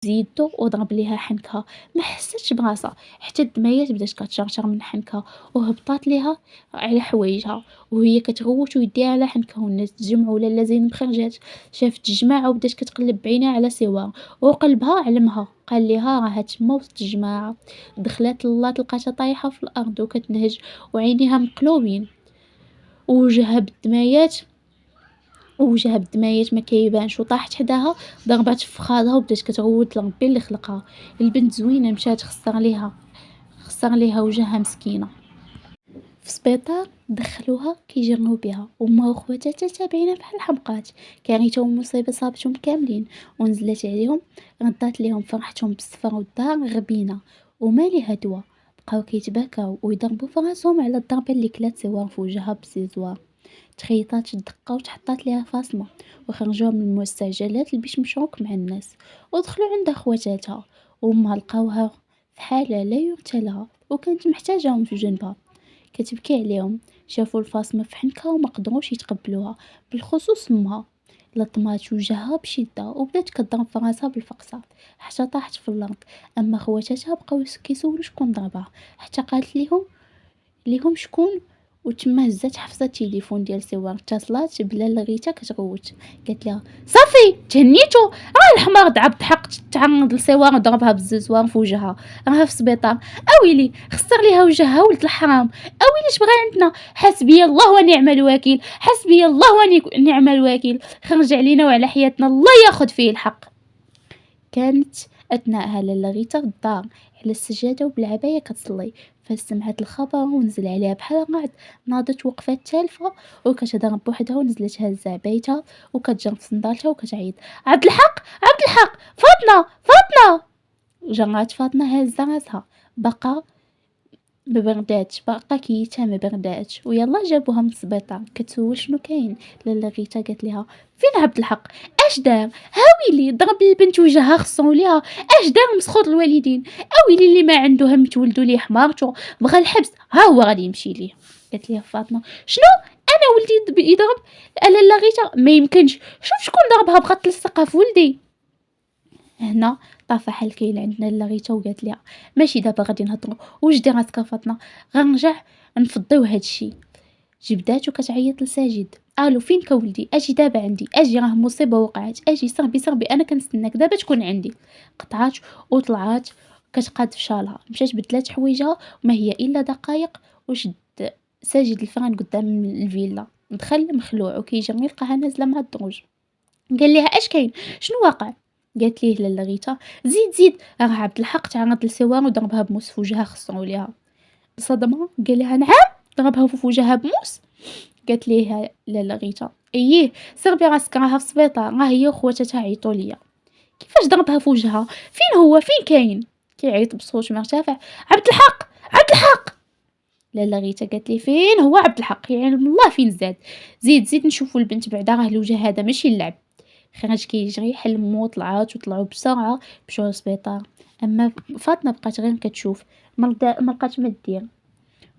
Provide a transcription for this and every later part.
يدو وضرب ليها حنكها، ما حستش براسها، حتى الدمايات بدات كتشرشر من حنكها وهبطات ليها على حوايجها، وهي كتغوت ويديها على حنكها والناس تجمعوا لالا زينب خرجات، شافت الجماعة وبدات كتقلب بعينيها على سواها، وقلبها علمها قال ليها راها تما وسط الجماعة، دخلات للات لقاتها طايحة في الأرض وكتنهج وعينيها مقلوبين ووجهها بالدمايات ما كيبانش وطاحت حداها ضربات في فخاذها وبدات كتغوت لربي اللي خلقها. البنت زوينة مشات خسر ليها وجهها مسكينة. في سبيطار دخلوها كيجرنو بها وامها وخواتها تابعينها بحال الحمقات، كارثة ومصيبة صابتهم كاملين ونزلت عليهم غدات ليهم فرحتهم بالسفر والدار غبينة وما ليها دوا، بقاو كيتباكاو ويضربوا في راسهم على الضربة اللي كلات سوار في وجهها بسيزوار. تخيطات الدقة وتحطات ليها فاصمة وخرجوها من المستعجلات باش مشروك مع الناس ودخلوا عند خواتاتها وامها لقاوها في حالة لا يرثى لها وكانت محتاجاهم في جنبها كتبكي عليهم. شافوا الفاصمة في حنكها وما قدروش يتقبلوها بالخصوص امها، لطمات وجهها بشدة وبدات كضرب في راسها بالفقصات حتى طاحت في الارض. اما خواتاتها بقاو كيسولوا شكون ضربها حتى قالت ليهم شكون، وتما هزات حفصة التليفون ديال سوار اتصلات بلا لغيتها كتغوت قالت لها صافي تهنيتو راه الحمار عبد حق تعرض لسوار وضربها بالززوار في وجهها راها في السبيطار. اويلي خسر ليها وجهها ولد الحرام، اويلي اش بغى عندنا، حسبي الله ونعم الوكيل، حسبي الله ونعم الوكيل، خرج علينا وعلى حياتنا الله ياخذ فيه الحق. كانت أثناءها لالا غيتا في الدار على السجادة وبالعباية كتصلي، فسمعت الخبر ونزل عليها بحال الرعد، ناضت وقفات تالفة وكتهضر بوحدها ونزلت هازة عبايتها وكتجر في صندالتها وكتعيط عبد الحق عبد الحق فاطمة. جرات فاطمة هازة راسها باقا كيتها ما برداتش ويلا جابوها من السبيطار. كتسول شنو كاين، لالا غيتا قالت لها فين عبد الحق، اش دار، هاويلي ضرب البنت وجهها خصو ليها، اش دار مسخوط الوالدين، اويلي اللي ما عنده هم تولدوا ليه حمارته بغى الحبس ها هو غادي يمشي ليه. قالت لها فاطمه شنو انا ولدي يضرب، لالا غيتا ما يمكنش، شوف شكون ضربها بغات تلصقها في ولدي. هنا طافح الكيل عندنا لغيته وقالت لها ماشي دابا غادي نهضروا، واش دي راسك فاطمه غنرجع نفضيو هادشي. جبداتو كتعيط لساجد الو فينك ولدي، اجي دابا عندي، اجي راه مصيبه وقعت، اجي صربي انا كنستناك دابا تكون عندي. قطعات وطلعات كتقاد في شالها، مشات بدلات حوايجها وما هي الا دقائق وشد ساجد الفران قدام الفيلا، دخل مخلوع وكيجري لقاها نازله مع الدروج. قال لها اش كاين شنو واقع، قالت ليه لالا غيتا زيد راه عبد الحق تعرض لسوار وضربها بموس في وجهها خصو ليها. بصدمه قال لها نعم ضربها في وجهها بموس، قالت ليه لالا غيتا اييه صربي راسك راها في السبيطار، راه هي وخواتها عيطوا ليا. كيفاش ضربها في وجهها، فين هو فين كاين، كيعيط بصوت مرتفع عبد الحق عبد الحق. لالا غيتا قالت لي فين هو عبد الحق، يعني الله فين زيد نشوفوا البنت بعدا، راه الوجه هذا ماشي اللعب. خرج كيجري حل مو وطلعوا بسرعه مشاو للسبيطار. اما فاطمه بقات غير كتشوف ما لقات ما دير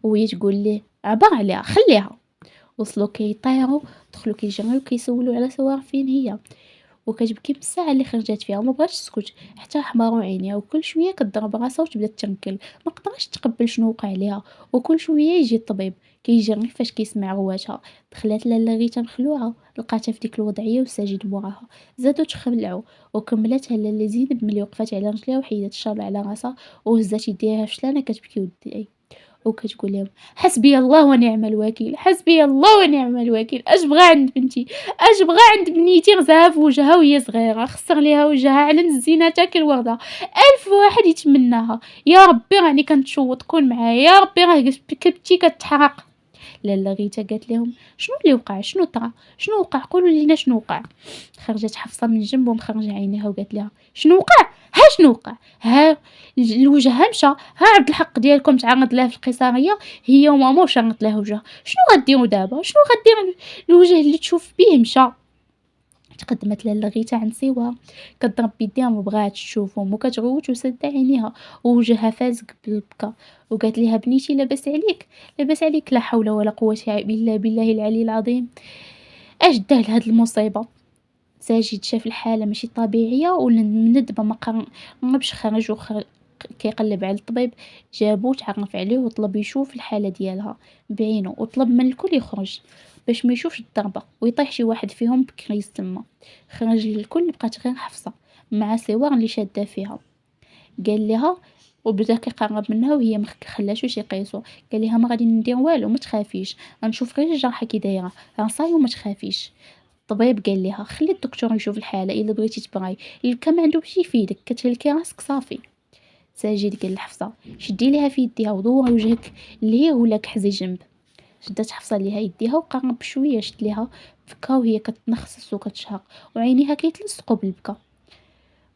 وهي تقول ليه عبر عليها خليها. وصلوا كيطيروا دخلوا كيجريو كيسولوا على سوار فين هي، وكتبكي بالساعه اللي خرجت فيها وما بغاتش تسكت حتى حمارو عينيها وكل شويه كضرب راسها وتبدا تنكل، ما قدرتش تقبل شنو وقع ليها وكل شويه يجي الطبيب كيجري فاش كيسمع رواتها. دخلت لالا غيتا مخلوعه لقاتها في ديك الوضعيه وساجد موراها، زادو تخلعوا وكملتها لالا زينب ملي وقفات على رجليها وحيدت الشال على راسها وهزات يديها في شلانه كتبكي ودعي وكتقول لهم حسبي الله ونعم الوكيل، حسبي الله ونعم الوكيل، اش بغى عند بنتي، اش بغى عند بنيتي، غزاها في وجهها وهي صغيره، خسر ليها وجهها على الزينه تاكل الورده، الف واحد يتمناها، يا ربي راني كنتشوط كون معايا، يا ربي راه كبتي كتحرق. لالا غيتا قالت لهم شنو اللي وقع، شنو طرا، شنو وقع، قولوا لينا شنو وقع. خرجت حفصه من جنب ومخرجه عينيها وقالت لها شنو وقع، ها شنو وقع، ها الوجه مشى، ها عبد الحق ديالكم تعرض له في القيصريه، هي وماما شرط له وجه، شنو غديروا دابا، شنو غدير الوجه اللي تشوف به مشى. تقدمت لالا غيتا عند سوا كضرب بيديها ما بغاتش تشوفهم وكتغوت وسد عينيها ووجهها فازق بالبكا وقالت لها بنيتي لاباس عليك، لاباس عليك، لا حول ولا قوه الا بالله العلي العظيم، اش دار هاد المصيبه. ساجد شاف الحالة ماشي طبيعية والندبة مقربش خرج كيقلب على الطبيب، جابو تعرف عليه وطلب يشوف الحالة ديالها بعينو، وطلب من الكل يخرج باش ما يشوفش الضربة ويطيح شي واحد فيهم بكريس تما. خرج الكل، بقات غير حفصة مع سوار اللي شادة فيها. قال لها وبدا كيقرب منها وهي خلاتوش يقيسو، قال لها ما غادي ندير والو، ما تخافيش، غنشوف غير الجرحى كي دايره، راه صاي وما تخافيش. الطبيب قال لها خلي الدكتور يشوف الحاله، الا بغيتي تبغاي، الا كان ما عنده باش يفيدك كتهلكي راسك صافي. ساجد قال لحفصه شدي ليها في يديها ودوري وجهك ليه ولا كحزي جنب. شدات حفصه ليها يديها وقرب بشويه، شد ليها بكا وهي كتنخسس وكتشهق وعينيها كيتلصقوا بالبكا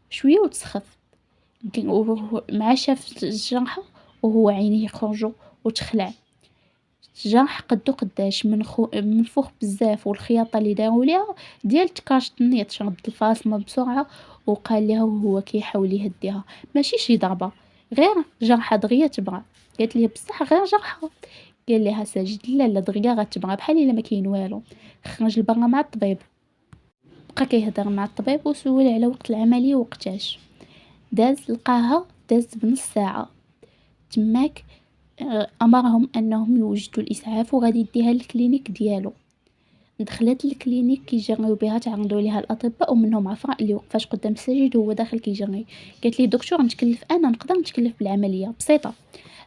شويه وتسخف. مع شاف الجرحى وهو عينيه يخرجوا وتخلع. الجرح قدو قداش منفوخ بزاف، والخياطة اللي داروا ليها ديال تكاش النيط. شرد الفاصمة بسرعة وقال لها وهو كيحاول يهديها ماشي شي ضربة، غير جرحى دغيا تبغى. قالت ليه بصح غير جرحى. قال لها ساجد لا دغيا غتبغى بحال الا ما كاين والو. خرج لبرا مع الطبيب، بقى كيهضر مع الطبيب وسول على وقت العملية وقتاش. داز بنص ساعة تماك. امرهم انهم يوجدوا الاسعاف وغادي يديها للكلينيك ديالو. دخلت الكلينيك كيجريو بها، تعرضوا ليها الاطباء ومنهم عفراء اللي وقفاش قدام السجيد وهو داخل كيجري. قالت لي دكتور نتكلف، انا نقدر نتكلف بالعمليه بسيطه.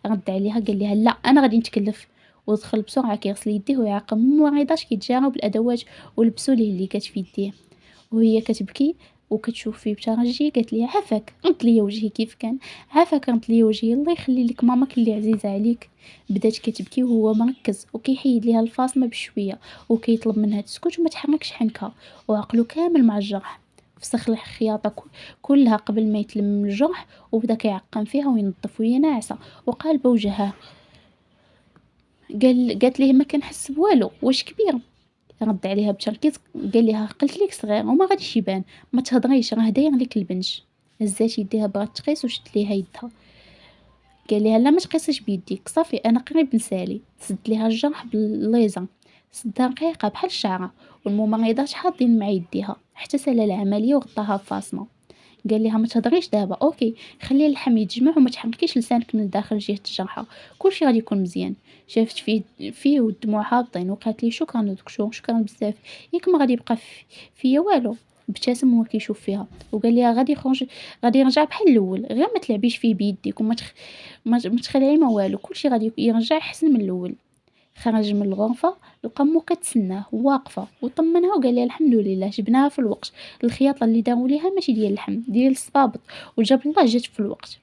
رد عليها قال لها لا انا غادي نتكلف. ودخل بسرعه كيغسل يديه ويعقم الممرضات كيتجاراو بالادوات ولبسوا ليه اللي كانت في يديه. وهي كتبكي وكتشوف فيه بترجي. قالت لي عافاك، رد ليا وجهي كيف كان، عافاك رد ليا وجهي، الله يخلي لك ماماك اللي عزيزه عليك. بدات كتبكي وهو مركز وكيحيد ليها الفاصمه بشويه وكيطلب منها تسكت وما تحركش حنكها، وعقله كامل مع الجرح. فسخ الخياطه كلها قبل ما يتلم الجرح وبدا كيعقم فيها وينظف وهي ناعسه وقال بوجهها. قالت ليه ما كنحس بوالو، واش كبير؟ رد عليها بتركيز قال لها قلت لك صغير وما غاديش يبان، ما تهضريش راه داير لك البنج. هزات يديها بغات تقيس وشدت ليها يدها. قال لها لا ما تقيسيش بيديك صافي انا قريب نسالي. تسد ليها الجرح بالليزر، سدها رقيقه بحال الشعره، والممرضات حاضين مع يديها حتى سالا العمليه وغطاها بفاصمه. قال لها ما تهضريش دابا اوكي، خلي اللحم يتجمع وما تحركيش لسانك من الداخل جهه الجرحى، كلشي غادي يكون مزيان. شافت فيه والدموع هابطين وقالت لي شكرا دكتور شكرا بزاف، ياك ما غادي يبقى فيا والو. ابتسم وهو كيشوف فيها وقال لها غادي يخرج، غادي يرجع بحال الاول، غير ما تلعبيش فيه بيديك وما ما تخلعي ما والو، كلشي غادي يرجع احسن من الاول. خرج من الغرفة لقى مو كتسناه واقفة وطمنها وقال لها الحمد لله جبناها في الوقت، الخياطة اللي داروا ليها ماشي ديال اللحم ديال الصبابط، وجاب الله جات في الوقت.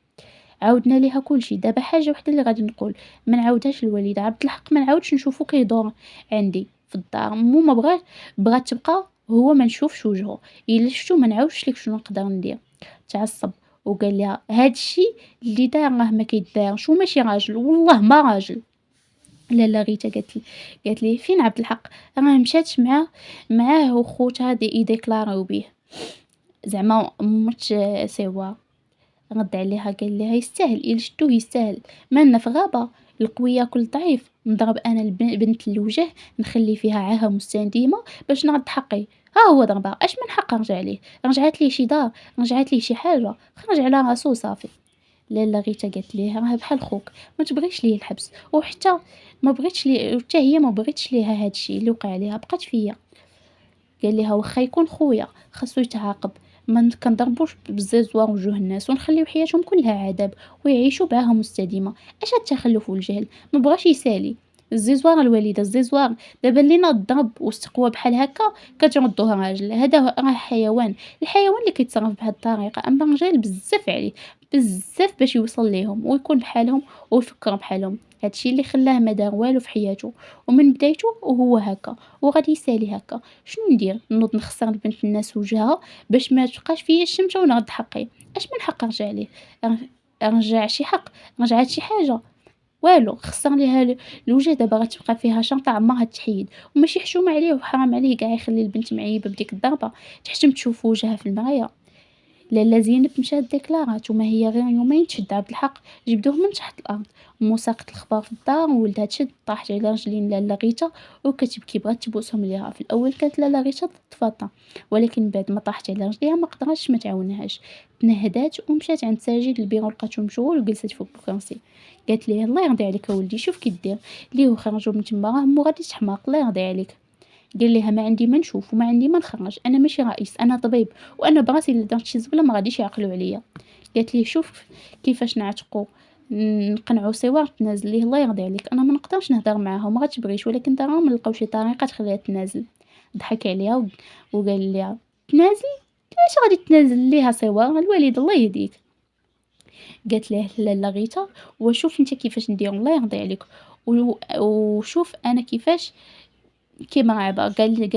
عاودنا ليها كلشي. دابا حاجة وحدة اللي غادي نقول، ما نعاودهاش للوالدة عبد الحق، ما نعاودش نشوفو كيدور عندي في الدار. مو ما بغات تبقى هو ما نشوفش وجهه، الا شفتو ما نعاودش لك شنو نقدر ندير. تعصب وقال لها هادشي اللي دار راه ما كيدارش وماشي راجل، والله ما راجل. لا غيتا قالت لي فين عبد الحق، راه مشات معاه وخوتها يديكلاراو بيه زعما مش سوا. رد عليها قال لها يستاهل، الا شتوه يستاهل، مالنا في غابه القويه كل ضعيف، نضرب انا البنت الوجه نخلي فيها عاهه مستديمه باش نرد حقي. ها هو ضربها، اش من حق رجع ليه، رجعت ليه شي دار، رجعت ليه شي حاجه، خرج على راسو صافي. لالا غيتا قالت ليه راه بحال خوك، ما تبغيش ليه الحبس، وحتى ما بغيتش ليه، حتى هي ما بغيتش ليها هادشي اللي وقع عليها، بقات فيا. قال لها واخا يكون خويا خاصو يتعاقب، ما كنضربوش بالزيزوار وجوه الناس ونخليو حياتهم كلها عذاب ويعيشوا بعاهه مستديمه. اش التخلف والجهل، ما بغاش يسالي. الزيزوار الوالده الزيزوار دابا لينا الضرب واستقوى بحال هكا كتردوه راجل، هذا راه حيوان، الحيوان اللي كيتصرف بهذه الطريقه. اما الرجال بزاف عليه بزاف باش يوصل ليهم ويكون بحالهم ويفكر بحالهم. هادشي اللي خلاه ما دار والو في حياته، ومن بدايته وهو هكا وغادي يسالي هكا. شنو ندير، نوض نخسر البنت الناس وجهها باش ما تبقاش فيا الشمته ونرد حقي؟ اش من حق رجع ليه؟ رجع شي حق، رجعت شي حاجه؟ والو، خسر ليها الوجه. دابا غتبقى فيها شنطه عمرها تحيد، وماشي حشومه عليه وحرام عليه كاع يخلي البنت معيبه بديك الضربه تحشم تشوف وجهها في المرايه. لاله زينب مشات ديكلارات وما هي غير يومين تشد عبد الحق جبدوه من تحت الأرض. أمو ساقت الخبار في الدار وولدها تشد طاحت على رجلين لاله غيتا وكتبكي بغات تبوسهم ليها. في الأول كانت لاله غيتا ضد فاطمة، ولكن بعد ما طاحت على رجليها ما قدرتش ما تعاونهاش، تنهدات ومشات عند ساجد البيرو لقاتو مشغول وجلست فوق الكرسي. قالت ليه الله يرضي عليك اولدي شوف كي دير ليه وخرجوا من تما راه مو غادي تحماق الله يرضي عليك. قال لها ما عندي ما نشوف وما عندي ما نخرج، انا ماشي رئيس انا طبيب وانا براسي اللي درت شي زبله ما غاديش يعقلوا عليا. قالت ليه شوف كيفاش نعتقوا نقنعوا سوا تنازل ليه الله يرضي عليك انا ما نقدرش نهضر معاها وما غتبغيش ولكن راهم لقاو شي طريقه تخليها تنازل. ضحك عليها وقال لها تنازلي علاش غادي تنازل ليها سوا الوالد الله يهديك. قالت له لاله غيتا وشوف انت كيفاش ندير الله يرضي عليك وشوف انا كيفاش كيما عبا قال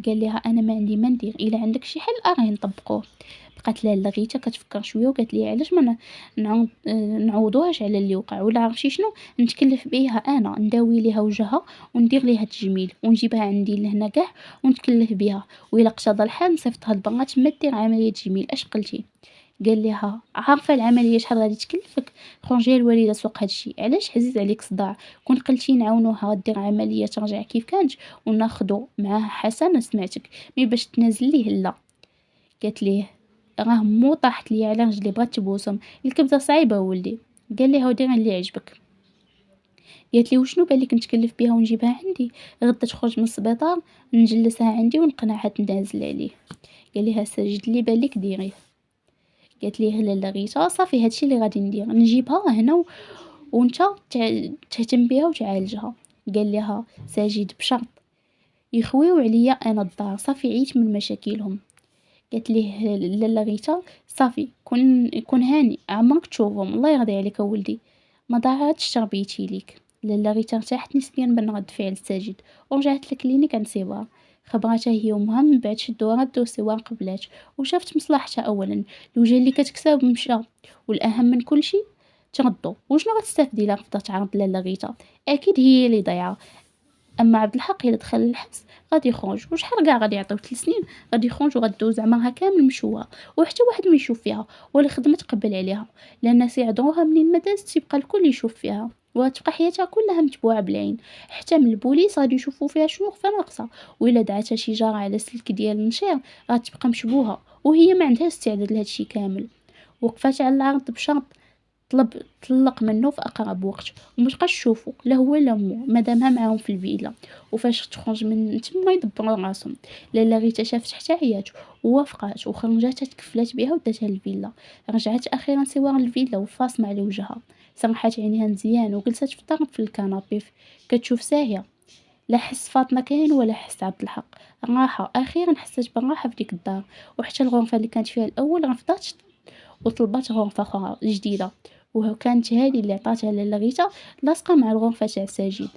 لها انا ما عندي ما ندير الا عندك شي حل راه نطبقوه. بقات لاله غيتا كتفكر شويه وقالت لي علاش ما نعوضوهاش على اللي وقع ولا عرفتي شنو نتكلف بيها انا نداوي ليها وجهها وندير ليها تجميل ونجيبها عندي لهنا كاع ونتكلف بيها وإلا اقتضى الحال نصيفطها لبرا تما دير عمليه تجميل اش قلتي. قال لها عارفه العمليه شحال غادي تكلفك خرجي الوالده سوق هادشي علاش حزيز عليك صداع كون قلتي نعاونوها دير عمليه ترجع كيف كانت وناخدو معاها حسنه سمعتك مي باش تنازل ليه لا. قالت ليه راه مو طاحت لي على رجلي بغات تبوسهم الكبده صعيبه ولدي. قال لها ودير اللي يعجبك. قالت لي وشنو بالك نتكلف بها ونجيبها عندي غدا تخرج من السبيطار نجلسها عندي ونقنعها تنازل عليه. قال لها سجد اللي بالك ديريه. قالت ليه لاله غيتا صافي هادشي اللي غادي ندير نجيبها هنا وانت تهتم بها وتعالجها. قال لها ساجد بشرط يخويو عليا انا الدار صافي عيت من مشاكلهم. قالت ليه لاله غيتا صافي كون هاني عمرك تشوفهم الله يرضي عليك ولدي ما ضاعتش تربيتي ليك. لاله غيتا ارتاحت نسبيا من رد فعل ساجد ورجعت للكلينيك عند سيبار. خبرتها هي وامها من بعد شدوها ردو سيوار قبلات وشافت مصلحتها اولا الوجه اللي كتكسب مشى والاهم من كل شيء تردو وشنو غتستافدي الا رفضت عرض لاله غيتا اكيد هي اللي ضايعه. اما عبد الحق الا دخل الحبس غادي يخرج وشحال كاع غادي يعطيو 3 سنين غادي يخرج وغدوز عمرها كامل مشوه وحتى واحد ما يشوف فيها ولا خدمه تقبل عليها لان الناس يعذروها منين ما دازت تبقى الكل يشوف فيها وتبقى حياتها كلها متبوعه بالعين حتى من البوليس غادي يشوفوا فيها شروخ ناقصه وإلا دعتها شي جاره على سلك ديال النشير غتبقى مشبوهه وهي ما عندهاش استعداد لهادشي كامل. وقفات على العرض بشرط طلق منه في اقرب وقت ومتبقاش تشوفو لا هو لا مو مادامها معاهم في الفيلا وفاش تخرج من تما يدبروا راسهم. لاله غيتا شافت حتى عيات ووافقات وخرجات تكفلات بها وداتها الفيلا. رجعت اخيرا سوار الفيلا وفاصمه على وجهها سمحات عينيها مزيان وجلست في الطرف في الكنابي كتشوف ساهيه. لا حس فاطمه كاين ولا حس عبد الحق راحه اخيرا حسيت بالراحه في ديك الدار وحتى الغرفه اللي كانت فيها الاول رفضت وطلبات غرفة أخرى جديدة وكانت هذه اللي عطاتها لاله غيتا لاصقة مع الغرفة تاع ساجد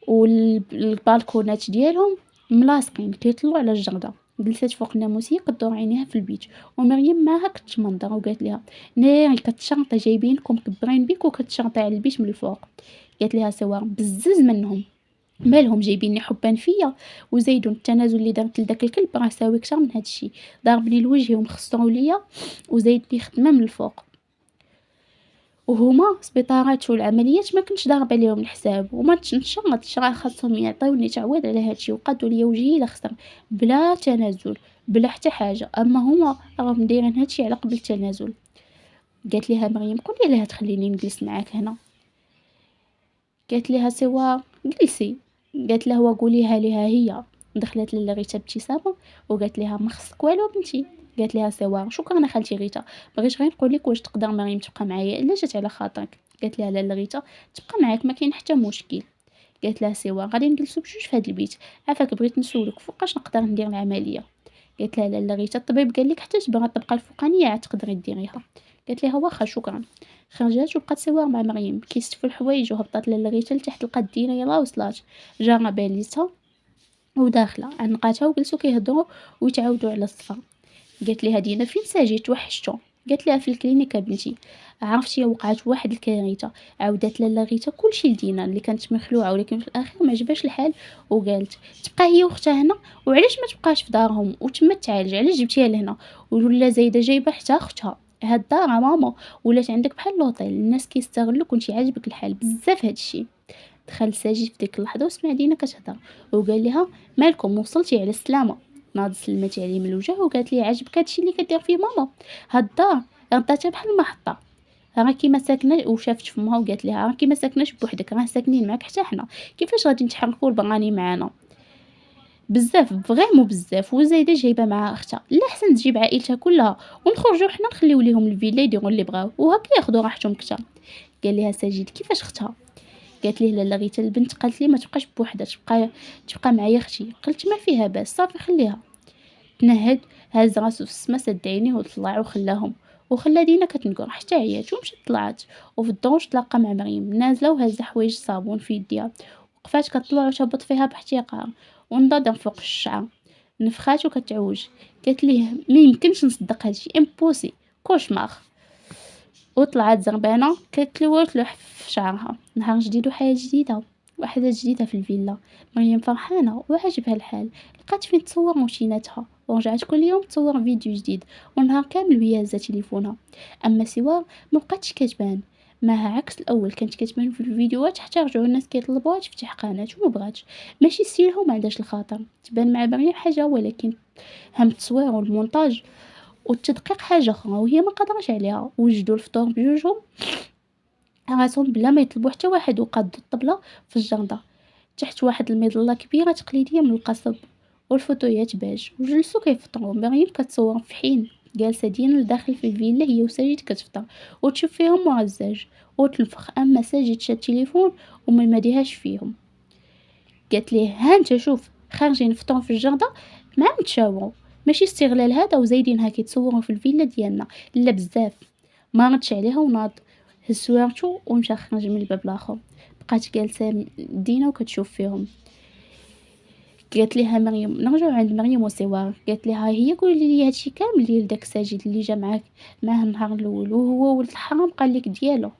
والبالكونات ديالهم ملاصقين كيطلعوا على الجردة. جلست فوق الناموسية كدور عينيها في البيت ومريم معاها كتمنظر وقالت لها ناري كتشرطي جايبينكم كبرين بيك وكتشرطي على البيت من الفوق. قالت لها سوار بزز منهم مالهم جايبيني حبان فيا وزيدون التنازل اللي درت لداك الكلب راه ساوي كتر من هادشي ضربني الوجه ومخصروا ليا وزايدني خدمه من الفوق وهما سبيطارات والعمليات ما كنتش ضاربه ليهم الحساب وما تنشرطش راه خاصهم يعطيوني تعويض على هادشي وقادوا ليا وجهي لخسر بلا تنازل بلا حتى حاجه اما هما راهم دايرين هادشي على قبل التنازل. قالت لها مريم قولي لها تخليني نجلس معاك هنا. قالت لها سوا جلسي. قالت لها وقوليها لها هي. دخلت لاله غيتا بابتسامه وقالت لها ما خصك والو بنتي. قالت لها سوا شكرا خالتي غيتا بغيت غير نقول لك واش تقدر مريم تبقى معايا الا جات على خاطرك. قالت لها لاله غيتا تبقى معاك ما كاين حتى مشكل. قالت لها سوا غادي نجلسوا بجوج في هذا البيت عافاك بغيت نسولك فوقاش نقدر ندير العمليه. قالت لها لاله غيتا الطبيب قال لك حتى تبغى الطبقه الفوقانيه عاد تقدري ديريها. قالت لها واخا شكرا. خرجات وبقات سوا مع مريم كيستفوا الحوايج وهبطت لاله غيتا لتحت لقات الديره يلاه وصلات جاره باليتها وداخله عنقاتها وجلسوا كيهضروا ويتعاودوا على الصفا. قالت لها دينا فين ساجي توحشتو. قالت لها في الكلينيكا بنتي عرفتي وقعت واحد الكارثه. عاودت لاله غيتا كلشي لدينا اللي كانت مخلوعه، ولكن في الاخير ما عجبهاش الحال وقالت تبقى هي واختها هنا، وعلاش ما تبقاش في دارهم وتما تعالج، علاش جبتيها لهنا؟ ولا زايده جايبه حتى اختها. هاد الدار ماما ولات عندك بحال لوطيل، الناس كيستغلوك وانتي عاجبك الحال بزاف هادشي. دخل ساجد في ديك اللحظه وسمع دينا كتهضر وقال لها مالكم وصلتي على السلامه؟ ناض سلمت عليه من الوجه وقالت لي عاجبك هادشي اللي كدير فيه ماما؟ هاد الدار عطاتها بحال المحطه، راكي ما ساكنه. وشافت فمها وقالت لها راكي ما ساكناش بوحدك، راه ساكنين معاك حتى حنا، كيفاش غادي نتحركوا البغاني معانا بزاف فريمون بزاف؟ وزايده جايبه معها اختها، لا احسن تجيب عائلتها كلها ونخرجوا حنا نخليو ليهم الفيلا يديروا اللي بغاو وهكا ياخذوا راحتهم كتا. قال لها ساجد كيفاش اختها؟ قالت ليه لالا غيتا البنت قالت لي ما تبقاش بوحدها، تبقى معايا اختي. قلت ما فيها باس صافي خليها. تنهد هز راسو في السما سد عينيه وطلع وخلاهم، وخلى دينا كتنقر حتى عيات ومشات طلعت. وفي الدوش تلاقى مع مريم نازله وهازه حوايج صابون في يديها، وقفات كطلع وتهبط فيها باحتقار ونضد فوق الشعر. نفخات وكتعوج، قالت ليه ما يمكنش نصدق هادشي امبوسي كوشمار. وطلعت زغبانه كتلوى تلوح في شعرها. نهار جديد وحياه جديده، وحدة جديدة في الفيلا. مريم فرحانة وعجبها الحال، لقات فين تصور موشيناتها ورجعت كل يوم تصور فيديو جديد، ونهار كامل وهي هازة تليفونها. أما سوار مبقاتش كتبان معها عكس الأول، كانت كتبان في الفيديوهات حتى رجعوا الناس كيطلبوها تفتح قناة ومبغاتش، ماشي ستيلها وما عندهاش الخاطر تبان مع مريم حاجة، ولكن هم التصوير والمونتاج والتدقيق حاجة أخرى وهي ما قدرش عليها. وجدوا الفطور بجوجهم راسهم بلا ما يطلبوا حتى واحد، وقادوا الطبلة في الجردة تحت واحد المظلة كبيرة تقليدية من القصب والفوتويات باج، وجلسوا كيفطروا. مريم كتصور في حين جالسة دينا لداخل في الفيلا هي وساجد كتفطر وتشوف فيهم معزز وتنفخ. أما ساجد شاد التليفون وما مديهاش فيهم. قالت ليه ها انت شوف خارجين نفطروا في الجردة ما نتشاوروا، ماشي استغلال هذا وزايدينها كيتصوروا في الفيلا ديالنا لا بزاف. ما ردش عليها وناض هز سوارتو ومشى خرج من الباب الاخر. بقات جالسه دينا وكتشوف فيهم. قالت لها مريم نرجعوا عند مريم وسوار، قالت لها هي قولي لي هادشي كامل ديال داك ساجد اللي جا معاك معاه النهار الاول وهو ولد الحرام قال لك ديالو؟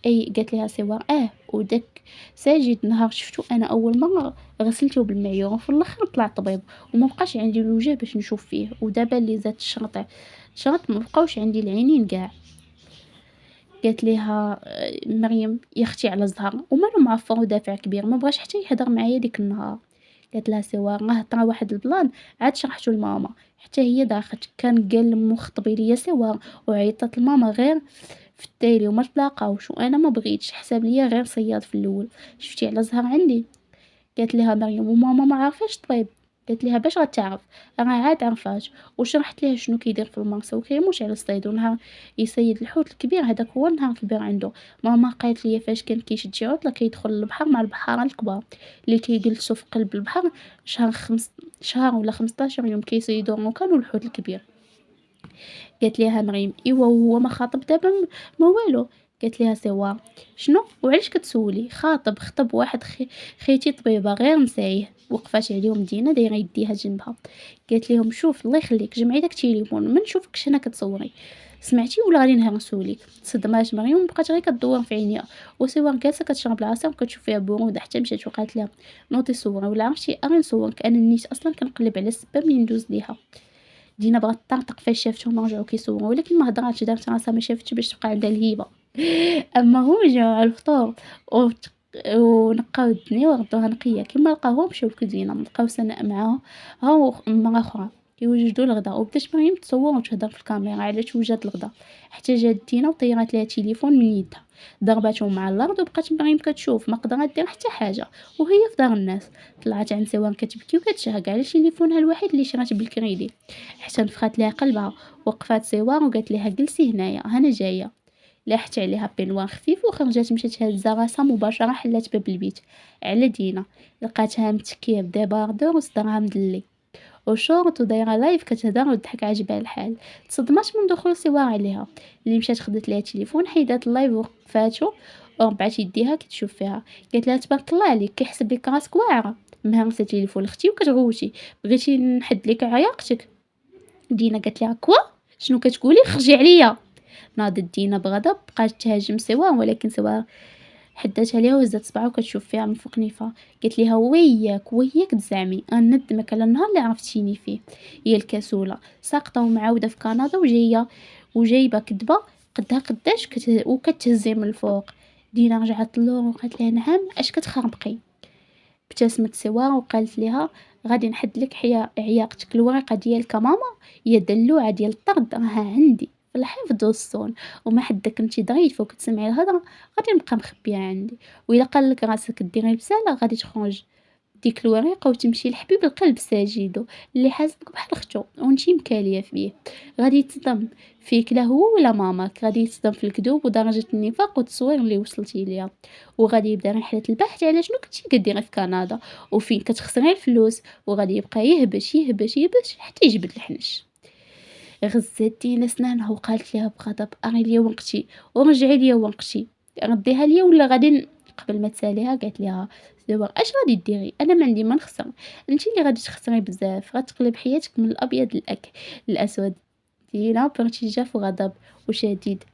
اي قالت لها سوار وداك ساجد نهار شفتو انا اول مره غسلته بالمعيور وفي الاخر طلع طبيب وما بقاش عندي الوجه باش نشوف فيه، ودابا اللي زاد الشرط ما بقاوش عندي العينين كاع. قالت ليها مريم يا اختي على الزهر ومالو معفر ودافع كبير ما بغاش حتى يهضر معايا ديك النهار. قالت لها سوار راه طرا واحد البلان عاد شرحته لماما حتى هي داخت، كان قال لمو خطبي ليا سوار وعيطت لماما غير في التالي وما تلاقاوش، وانا ما بغيتش حساب ليا غير صياد في الاول. شفتي على زهر عندي؟ قالت لها مريم وماما ما عارفاش طبيب؟ قالت لها باش غتعرف راه عاد عرفات. وشرحت لها شنو كيدير في المرسى وكيموت على الصيد، ونهار يصيد الحوت الكبير هذاك هو النهار الكبير عنده. ماما قالت لي فاش كان كيشد شي عطله كيدخل للبحر مع البحاره الكبار اللي كيجلسوا في قلب البحر شهر ولا 15 يوم كيصيدوا الركان والحوت الكبير. قالت ليها مريم ايوا هو ما خاطب دابا ما والو؟ قالت ليها سوا شنو وعلاش كتسولي؟ خطب واحد خيتي طبيبه غير نسايه. وقفات عليهم دينا دايره يديها جنبها. قالت لهم شوف الله يخليك جمعي داك التليفون ما نشوفكش هنا كتصوري سمعتي ولا غادي نهرسولك. تصدمات مريم وبقات غير كدور في عينيها، وسوا جالسه كتشرب العصير وكتشوف فيها بورود حتى مشات وقالت لها نوضي صوري ولا عرفتي انا نصورك انا نيت اصلا كنقلب على السبه منين ندوز ليها. دينا بغات طقطق فاش شافتهم رجعوا كيصوروا ولكن ما هضراتش دارت راسها ما شافتش باش تبقى عندها الهيبه. اما هو جاو على الفطور ونقاو الدنيا وردوها نقيه كيما لقاوها مشاو للكوزينه لقاو سناء معاها ها مرا اخرى كيوجدوا الغدا. وبدات مريم تصور وتهضر في الكاميرا على توجد الغدا حتى جات دينا وطيرات ليها التليفون من يدها ضربته مع الارض وبقات مريم كتشوف ما قدرات دير حتى حاجه وهي في دار الناس. طلعت عند سوان كتبكي وكتشهق على تليفونها الوحيد اللي شرات بالكريدي حتى نفخات لها قلبها. وقفات سوان وقالت لها جلسي هنايا انا جايه. لاحت عليها بنوان خفيف وخرجت مشات هازه راسها مباشره حلات باب البيت على دينا. لقاتها متكيه بديباردور وصدرها مدلي وشورت ودايره لايف كتهضر وتضحك عجبها الحال. تصدمات من دخول سوا عليها اللي مشات خدت ليها التليفون حيدات اللايف وقفاتو وربعت يديها كتشوف فيها. قالت لها تبارك الله عليك كيحسب لك راسك واعره مهرسه تليفون اختي وكتغوتي بغيتي نحد لك عياقتك. دينا قالت لها كوا شنو كتقولي خرجي عليا. ناضت دينا بغضب، بقات تهاجم سوا، ولكن سوا حدات عليها وهزت صباعها وكتشوف فيها من فوق نيفها. قالت ليها وياك تزعمي غندمك على النهار اللي عرفتيني فيه. هي الكسوله ساقطه ومعاوده في كندا وجايبه كذبه قدها قداش وكتهزي من الفوق. دينا رجعت للور وقالت لها نعم اش كتخربقي. ابتسمت سوا وقالت لها غادي نحد لك عياقتك. الورقه ديالك ماما هي دلوعه ديال الطرد راها عندي في الحفظ والصون، وما حدك انت ضعيفه وكتسمعي الهضره غادي نبقى مخبيه عندي، وإلا قال لك راسك ديري بساله غادي تخرج ديك الورقه وتمشي لحبيب القلب ساجدو اللي حاسبك بحال اختو وانتي مكاليه فيه. غادي يتصدم فيك لا هو ولا ماماك، غادي يتصدم في الكذوب ودرجه النفاق والتصوير اللي وصلتي ليها، وغادي يبدا رحله البحث على شنو كنتي كديري في كندا وفين كتخسري الفلوس، وغادي يبقى يهبش حتى يجبد الحنش. غزات دينا سنانها وقالت ليها بغضب اري ليا وقتي ورجعي ليا وقتي، رديها ليا ولا غادي. قبل ما تساليها قالت ليها دابا اش غادي ديري؟ انا ما عندي ما نخسر، انت اللي غادي تخسري بزاف، غتقلب حياتك من الابيض للاسود. دينا بارتجاف وغضب وشديد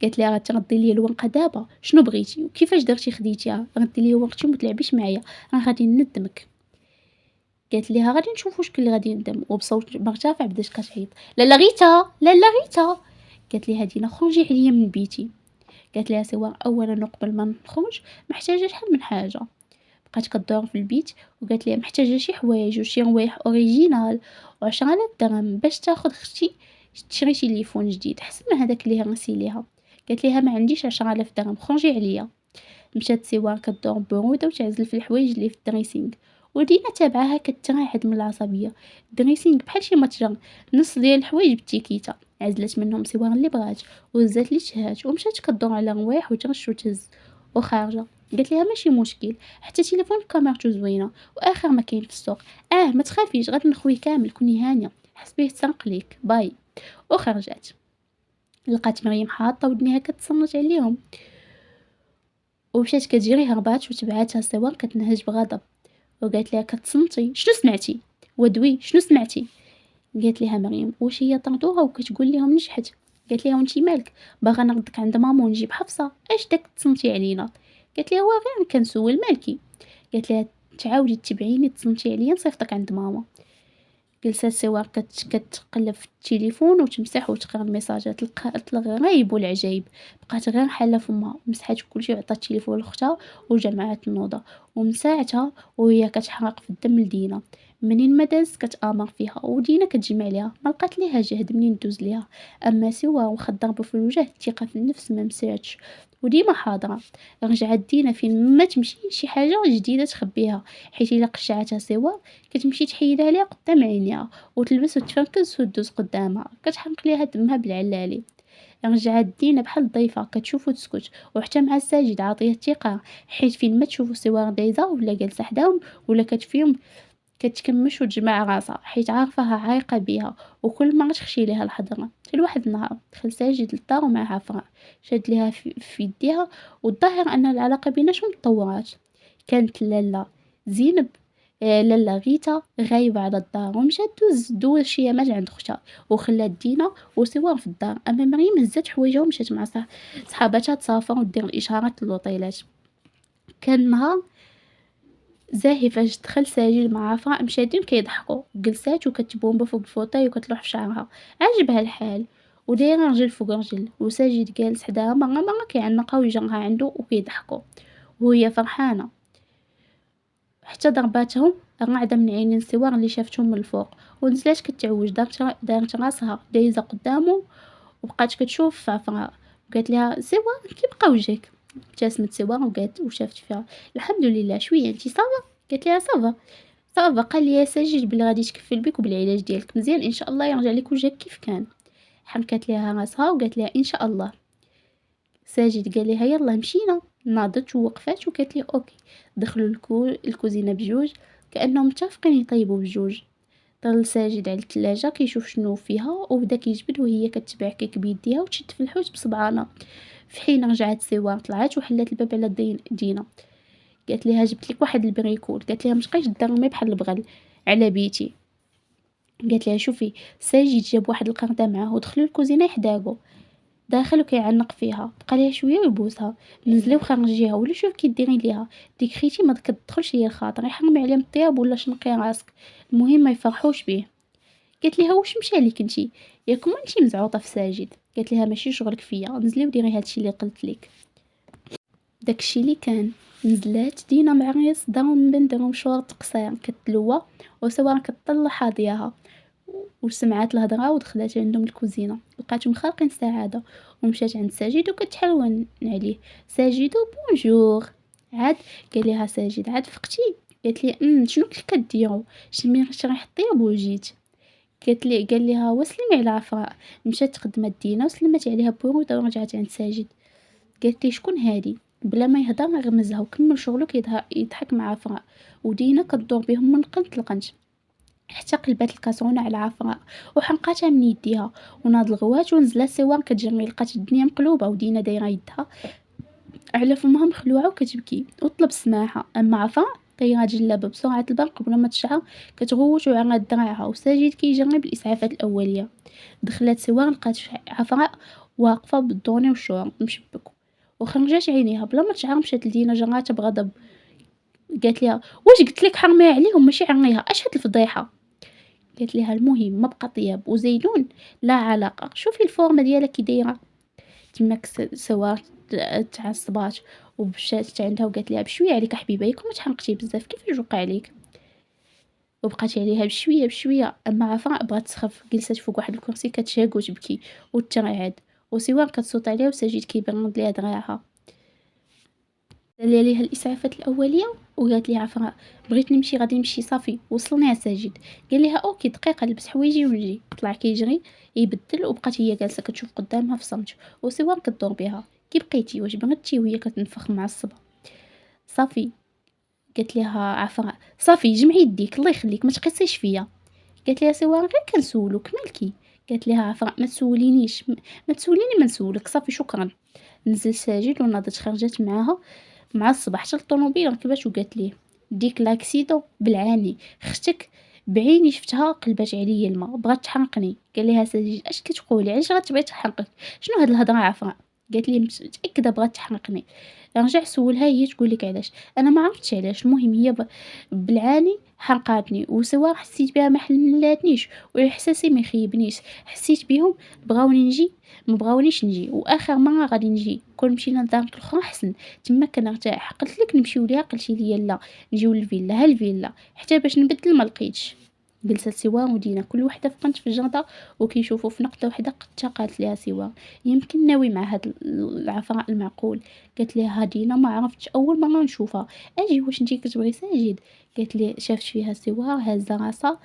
قالت ليها غتردي لي الورقه دابا شنو بغيتي وكيفاش درتي خديتيها؟ ردي لي وقتي وما تلعبيش معايا راه غادي ندمك. قالت ليها غادي نشوف واش كاين اللي غادي ندم، وبصوت مرتفع بدات كتعيط لالا غيتا لالا غيتا. قالت ليها دينا خرجي عليا من بيتي. قالت لها سوا اولا قبل ما نخرج محتاجه شحال من حاجه. بقات كدور في البيت وقالت لها محتاجه شي حوايج وشي روايح اوريجينال و10,000 درهم باش تاخذ اختي تشري تليفون جديد حسن من هذاك اللي هرسي ليها. قالت لها ما عنديش 10,000 درهم خرجي عليا. مشات سوا كدور بروده وتعزل في الحوايج اللي في الدريسينغ، ودينا تابعها كترعد من العصبيه. الدريسينغ بحال شي متجر، نص ديال الحوايج بالتيكيتا، عزلت منهم سوا اللي بغات وهزات لي شهات ومشات كدور على روايح وترش وتهز وخارجه. قالت لها ماشي مشكل حتى تليفون كاميرته زوينه واخر ما كاين في السوق، ما تخافيش غادي نخوي كامل كوني هانيه حسبيه يتسرق ليك باي. وخرجت لقات مريم حاطه ودنيها كتصنت عليهم ومشات كتجري هربات وتبعاتها سوا كتنهج بغضب وقالت لها كتصنتي شنو سمعتي؟ ودوي شنو سمعتي؟ قالت لها مريم واش هي طردوها وكتقول لهم نجحت. قالت لها وانتي مالك باغا نردك عند ماما ونجيب حفصه اش داك تصنتي علينا؟ قالت لها غير كنسول مالكي. قالت لها تعاودي تبعيني تصنتي عليا نصيفطك عند ماما. جلسات سوا كتقلب في التليفون وتمسح وتقرا الميساجات لقات الغريب والعجيب، بقات غير حاله فمها مسحات كلشي وعطات التليفون لختها وجمعات النوضه. ومن ساعتها وهي كتحرق في الدم لدينا، منين ما داز كتامر فيها ودينا كتجمع ليها ما لقات ليها جهد منين دوز ليها. اما سوا واخا ضربه في الوجه الثقه في النفس ما مساتش وديما حاضره. رجعت دينا فين ما تمشي شي حاجه جديده تخبيها، حيت الا قشعتها سوا كتمشي تحيدها ليها قدام عينيها وتلبس وتفركز وتدوز قدامها كتحرق ليها دمها بالعلالي. رجعت دينا بحال ضيفه كتشوف وتسكت، وحتى مع الساجد عاطيه الثقه حيت فين ما تشوفوا سوا دايزه ولا جالسه حداهم ولا كتفيهم كتكمش وتجمع راسها حيت عارفاها عايقه بيها وكل ما تخشي ليها الحضره. لواحد النهار دخل ساجد للدار ومعها فرع شاد ليها في يديها، والظاهر ان العلاقه بيناتهم تطورات. كانت لاله زينب لاله غيتا غايبه على الدار ومشات دوز شي ايامات عند اختها وخلات دينا وسوا في الدار. اما مريم هزات حوايجها ومشات مع صحاباتها تسافر ودير الاشارات للوطيلات. كان نهار زاهي فاش دخل ساجد مع عفراء مشادين كيضحكوا، جلسات وكتبومبا فوق الفوطاي وكتلوح في شعرها عجبها الحال ودايره رجل فوق رجل، وساجد جالس حداها مره كيعنقها ويجرها عنده وكيضحكوا وهي فرحانه. حتى ضرباتهم رعدة من عينين سوار اللي شافتهم من الفوق ونزلات كتعوج دارت راسها دايزه قدامه وبقات كتشوف في عفراء. قالت لها سوار كيبقى وجهك؟ ابتسمت سوار وقالت وشافت فيها الحمد لله شويه انتي صافا؟ قالت لها صافا قال لي ساجد بلي غادي تكفل بك وبالعلاج ديالك مزيان ان شاء الله يرجع لك وجهك كيف كان. حركت لها راسها وقالت لها ان شاء الله. ساجد قال لها يلا مشينا، ناضت ووقفات وقالت لي اوكي. دخلوا الكوزينه بجوج كانهم متفقين يطيبوا بجوج. ضل ساجد على الثلاجه كيشوف شنو فيها وبدا كيجبد وهي كتبع كيك بيديها وتشد في الحوت بصبعانه. في حين رجعت سوا طلعت وحلت الباب على دينا. قالت لها جبت لك واحد البريكول. قالت لها مشقيش تضرمي بحال البغل على بيتي. قالت لها شوفي ساجد جاب واحد القرده معاه ودخلوا الكوزينه يحداقوا. داخل وكيعنق فيها، بقى ليها شوية ويبوسها، نزلي وخرجيها ولا شوف كي ديري ليها، ديك خيتي ما كتدخلش ليا الخاطر يحرمي عليها من الطياب ولا شنقي راسك، المهم ما يفرحوش بيه. قالت ليها واش مشى ليك نتي، ياك ما انتي مزعوطة في ساجد. قالت ليها ماشي شغلك فيا، نزلي وديري هادشي اللي قلت لك. داكشي اللي كان، نزلات دينا مع غياس داهم من بين دارهم شورت قصير كتلوى وسوا كطلع ديالها، وسمعات الهضره ودخلت عندهم الكوزينه، لقاتهم خارقين السعاده، ومشات عند ساجد وكتحلون عليه. ساجد بونجور. عاد قال لها ساجد عاد فقتي. قالت لي شنو كنت كديروا، شميت ريحه الطياب وجيت. قال لها وسلمي على عفراء. مشات تقدمت دينا وسلمت عليها بورود ورجعت عند ساجد. قالت لي شكون هادي، بلا ما يهضر غمزها وكمل شغلو يضحك مع عفراء، ودينا كدور بهم من قنت لقنت حتى قلبات الكاسرونه على عفراء وحنقاتها من يديها، وناض الغوات ونزلت سوار كتجري، لقات الدنيا مقلوبه ودينا دايره يدها على فمها مخلوعه وكتبكي وطلب السماحه. اما عفراء طيرات جلابه بسرعه البرق قبل ما تشعر كتغوت وعرات دراعها، وساجد كيجري بالاسعافات الاوليه. دخلت سوار لقات عفراء واقفه بالدوني والشعر مشبك، وخرجات عينيها بلا ما تشعر مشات لدينا جراتها بغضب. قالت لها واش قلت لك حرمي عليهم ماشي عرنيها، اش هاد الفضيحه. قالت لها المهم ما بقى طياب وزيدون لا علاقه، شوفي الفورمه ديالها كي دايره. تماك سوار تعصبات ومشات عندها وقالت لها بشويه عليك حبيبه، ياك ما تحرقتي بزاف كيفاش وقع عليك. وبقات عليها بشويه بشويه. اما عفراء بغات تخف، جلست فوق واحد الكرسي كتشاق وتبكي وترعد، وسوار كتصوت عليها وساجد كيبرد ليها دراعها. دار ليها الاسعافات الاوليه وقالت لي عفراء بغيت نمشي غادي نمشي صافي وصلني يا ساجد. قال لها اوكي دقيقه لبس حوايجي ونجي. طلع كيجري يبدل وبقات هي جالسه كتشوف قدامها في صمت، وسوار كدور بها كي بقيتي واش بغيتي، وهي كتنفخ معصبه. صافي قالت لها عفراء صافي جمعي يديك الله يخليك ما تقيسيش فيا. قالت لها سوار غير كنسولك مالكي. قالت لها عفراء ما تسولينيش، ما تسوليني ما نسولك صافي شكرا. نزل ساجد وناضت خرجت معاها مع الصباح حتى الطوموبيل ركبات وقالت ليه ديك لاكسيدو بالعاني ختك بعيني شفتها قلبات عليا الماء بغات تحرقني. قال لها ساجد اش كتقولي علاش غتبغي تحرقك، شنو هاد الهضره عفراء. قالت لي متاكده بغات تحرقني. رجع سولها هي تقول لك علاش، انا ما عرفتش علاش، المهم هي بالعاني حرقاتني وسوا حسيت بها ما حلاتنيش واحساسي ما يخيبنيش، حسيت بهم بغاوني نجي ما بغاونيش نجي، واخر مره غادي نجي كون مشينا لدارك الاخرى احسن تما كنرتاح. قلت لك نمشيو ليها قلتي لي لا، نجيو للفيلا ها الفيلا حتى باش نبدل ما لقيتش. جلست سوا ودينا كل وحده في قنت في الجنطه وكيشوفوا في نقطه وحده قد قالت لها سوا يمكن ناوي مع هاد العفراء المعقول. قالت لها دينا ما عرفتش اول مره نشوفها، اجي واش انتي كتبغي ساجد. قالت لي شافت فيها سوا هازه راسها.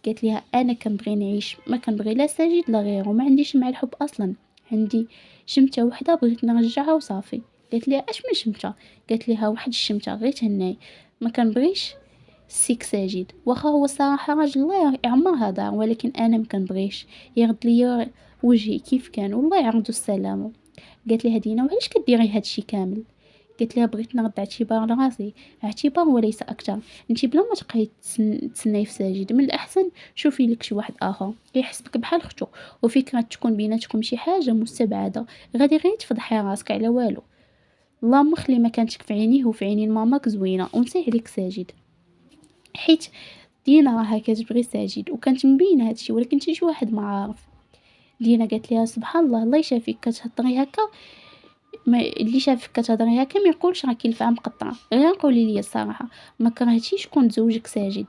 قالت لها انا كنبغي نعيش، ما كنبغي لا ساجد لا غيره، ما عنديش مع الحب اصلا، عندي شمته وحده بغيت نرجعها وصافي. قالت لها اش من شمته. قالت لها واحد الشمته غير تهناي، ما كنبغيش السيك ساجد، واخا هو الصراحه راجل الله يعمر هذا، ولكن انا ما كنبغيش يرد ليا وجهي كيف كان والله يعرضو السلامه. قالت لها دينا وعلاش كديري هادشي كامل. قالت لها بغيت نرد اعتبار لراسي، اعتبار وليس اكثر. انتي بلا ما تبقاي تسناي في ساجد، من الاحسن شوفي لك شي واحد اخر يحسبك بحال اختو، وفكره تكون بيناتكم شي حاجه مستبعده غادي غير تفضحي راسك على والو. اللهم خلي مكانتك في عينيه وفي عينين ماماك زوينه ونسي عليك ساجد، حيت دينا راها كتبغي ساجد وكانت مبينه هادشي، ولكن شي واحد ما عارف. دينا قالت لها سبحان الله الله يشافيك كتهضري هكا، ما اللي شافك كتهضري هكا ما يقولش راكي الفعه مقطعه، غير قولي لي الصراحه ما كرهتيش شكون تزوجك ساجد.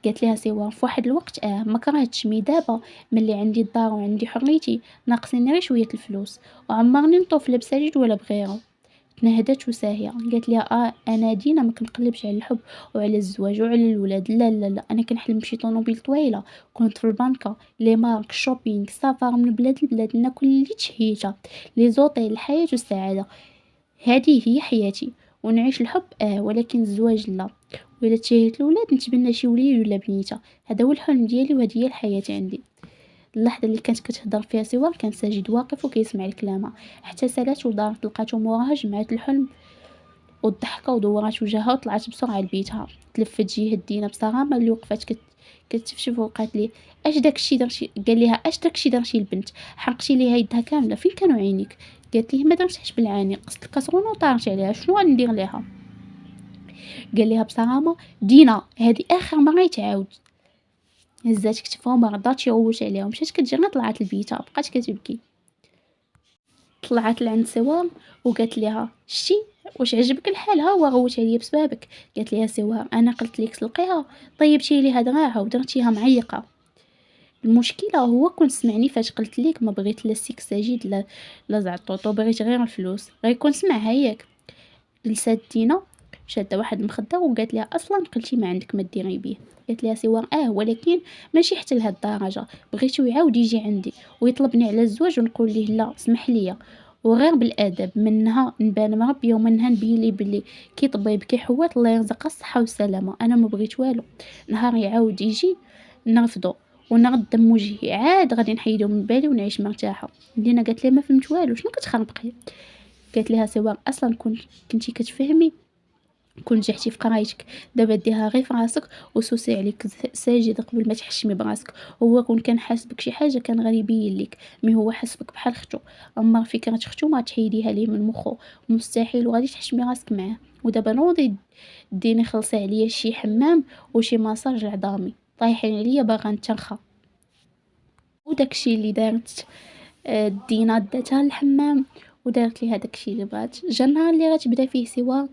قالت لها سوا في واحد الوقت ما كرهتش، مي دابا ملي عندي الدار وعندي حريتي ناقصيني غير شويه الفلوس، وعمرني نطوف لا بساجد ولا بغيره. تنهدت وساهيه قالت لها انا دينا ما كنقلبش على الحب وعلى الزواج وعلى الولاد، لا لا لا، انا كنحلم بشي طوموبيل طويله، كنت في البنكه، لي مارك، شوبينغ، سفر من بلاد لبلاد، ناكل اللي تشهيته، لي زوطيل، الحياه والسعاده، هذه هي حياتي. ونعيش الحب ولكن الزواج لا، وإلا تشهيت الولاد نتبنى شي وليد ولا بنيته، هذا هو الحلم ديالي وهذه هي الحياه عندي. اللحظه اللي كانت كتهضر فيها سوا كان ساجد واقف وكيسمع الكلامه، حتى سالات ودارت لقاتو موراها، جمعات الحلم والضحكه ودورات وجهها وطلعت بسرعه لبيتها. تلفت جهه دينا بصرامه اللي وقفات كتشفشف وقالت ليه: اش داكشي درتي؟ قال ليها: اش داكشي درتي البنت؟ حرقتي ليها يدها كامله، فين كانوا عينيك؟ قالت ليه: ما درتهاش بالعاني، قصت الكاسرونه وطارت عليها، شنو غندير ليها؟ قال ليها: بصراحه دينا هذه اخر مره يتعاود. هزات كتفها وما رضاتش يغوت عليها، مشات كتجري طلعت لبيتها، بقات كتبكي. طلعت لعند سوام وقالت ليها: شتي واش عجبك الحال؟ ها هو غوت عليا بسببك. قالت ليها سوام: انا قلت لك تلقيها، طيبتي ليها دراعها ودرتيها معيقه. المشكله هو كنت سمعني فاش قلت لك ما بغيت لا سيك ساجد لا زعطوطو، بغيت غير الفلوس، غير كون سمعها ياك. جلسات دينا شاده واحد المخده وقالت لها: اصلا قلتي ما عندك ما ديري بيه. قالت لها سوام: ولكن ماشي حتى لهاد الدرجه، بغيتو يعاود يجي عندي ويطلبني على الزواج ونقول ليه لا سمح لي، وغير بالادب، منها نبان مربيه ومنها نبين ليه بلي كي طبيب كي حوات الله يرزقها الصحه والسلامه. انا ما بغيت والو، نهار يعاود يجي نرفضو ونردم وجهي، عاد غادي نحيدو من بالي ونعيش مرتاحه. دينا قالت لها: ما فهمت والو، شنو كتخربقي؟ قالت لها سواء اصلا كنتي كتفهمي، كون نجحتي في قرايتك، دابا ديها غير في راسك وسوسي عليك ساجد قبل ما تحشمي براسك. هو كون كان حاسبك شي حاجه كان غادي يبين لك، مي هو حاسبك بحال ختو، اما فكره ختو ما تحيديها ليه من مخو، مستحيل، وغادي تحشمي راسك معاه. ودابا نوضي ديني خلصي عليا شي حمام وشي مساج عظامي، طايحين عليا باغا نتنخى. وداكشي اللي دارت دينا داتها للحمام ودارت ليها داكشي اللي بغات. جا النهار اللي غتبدا فيه سوا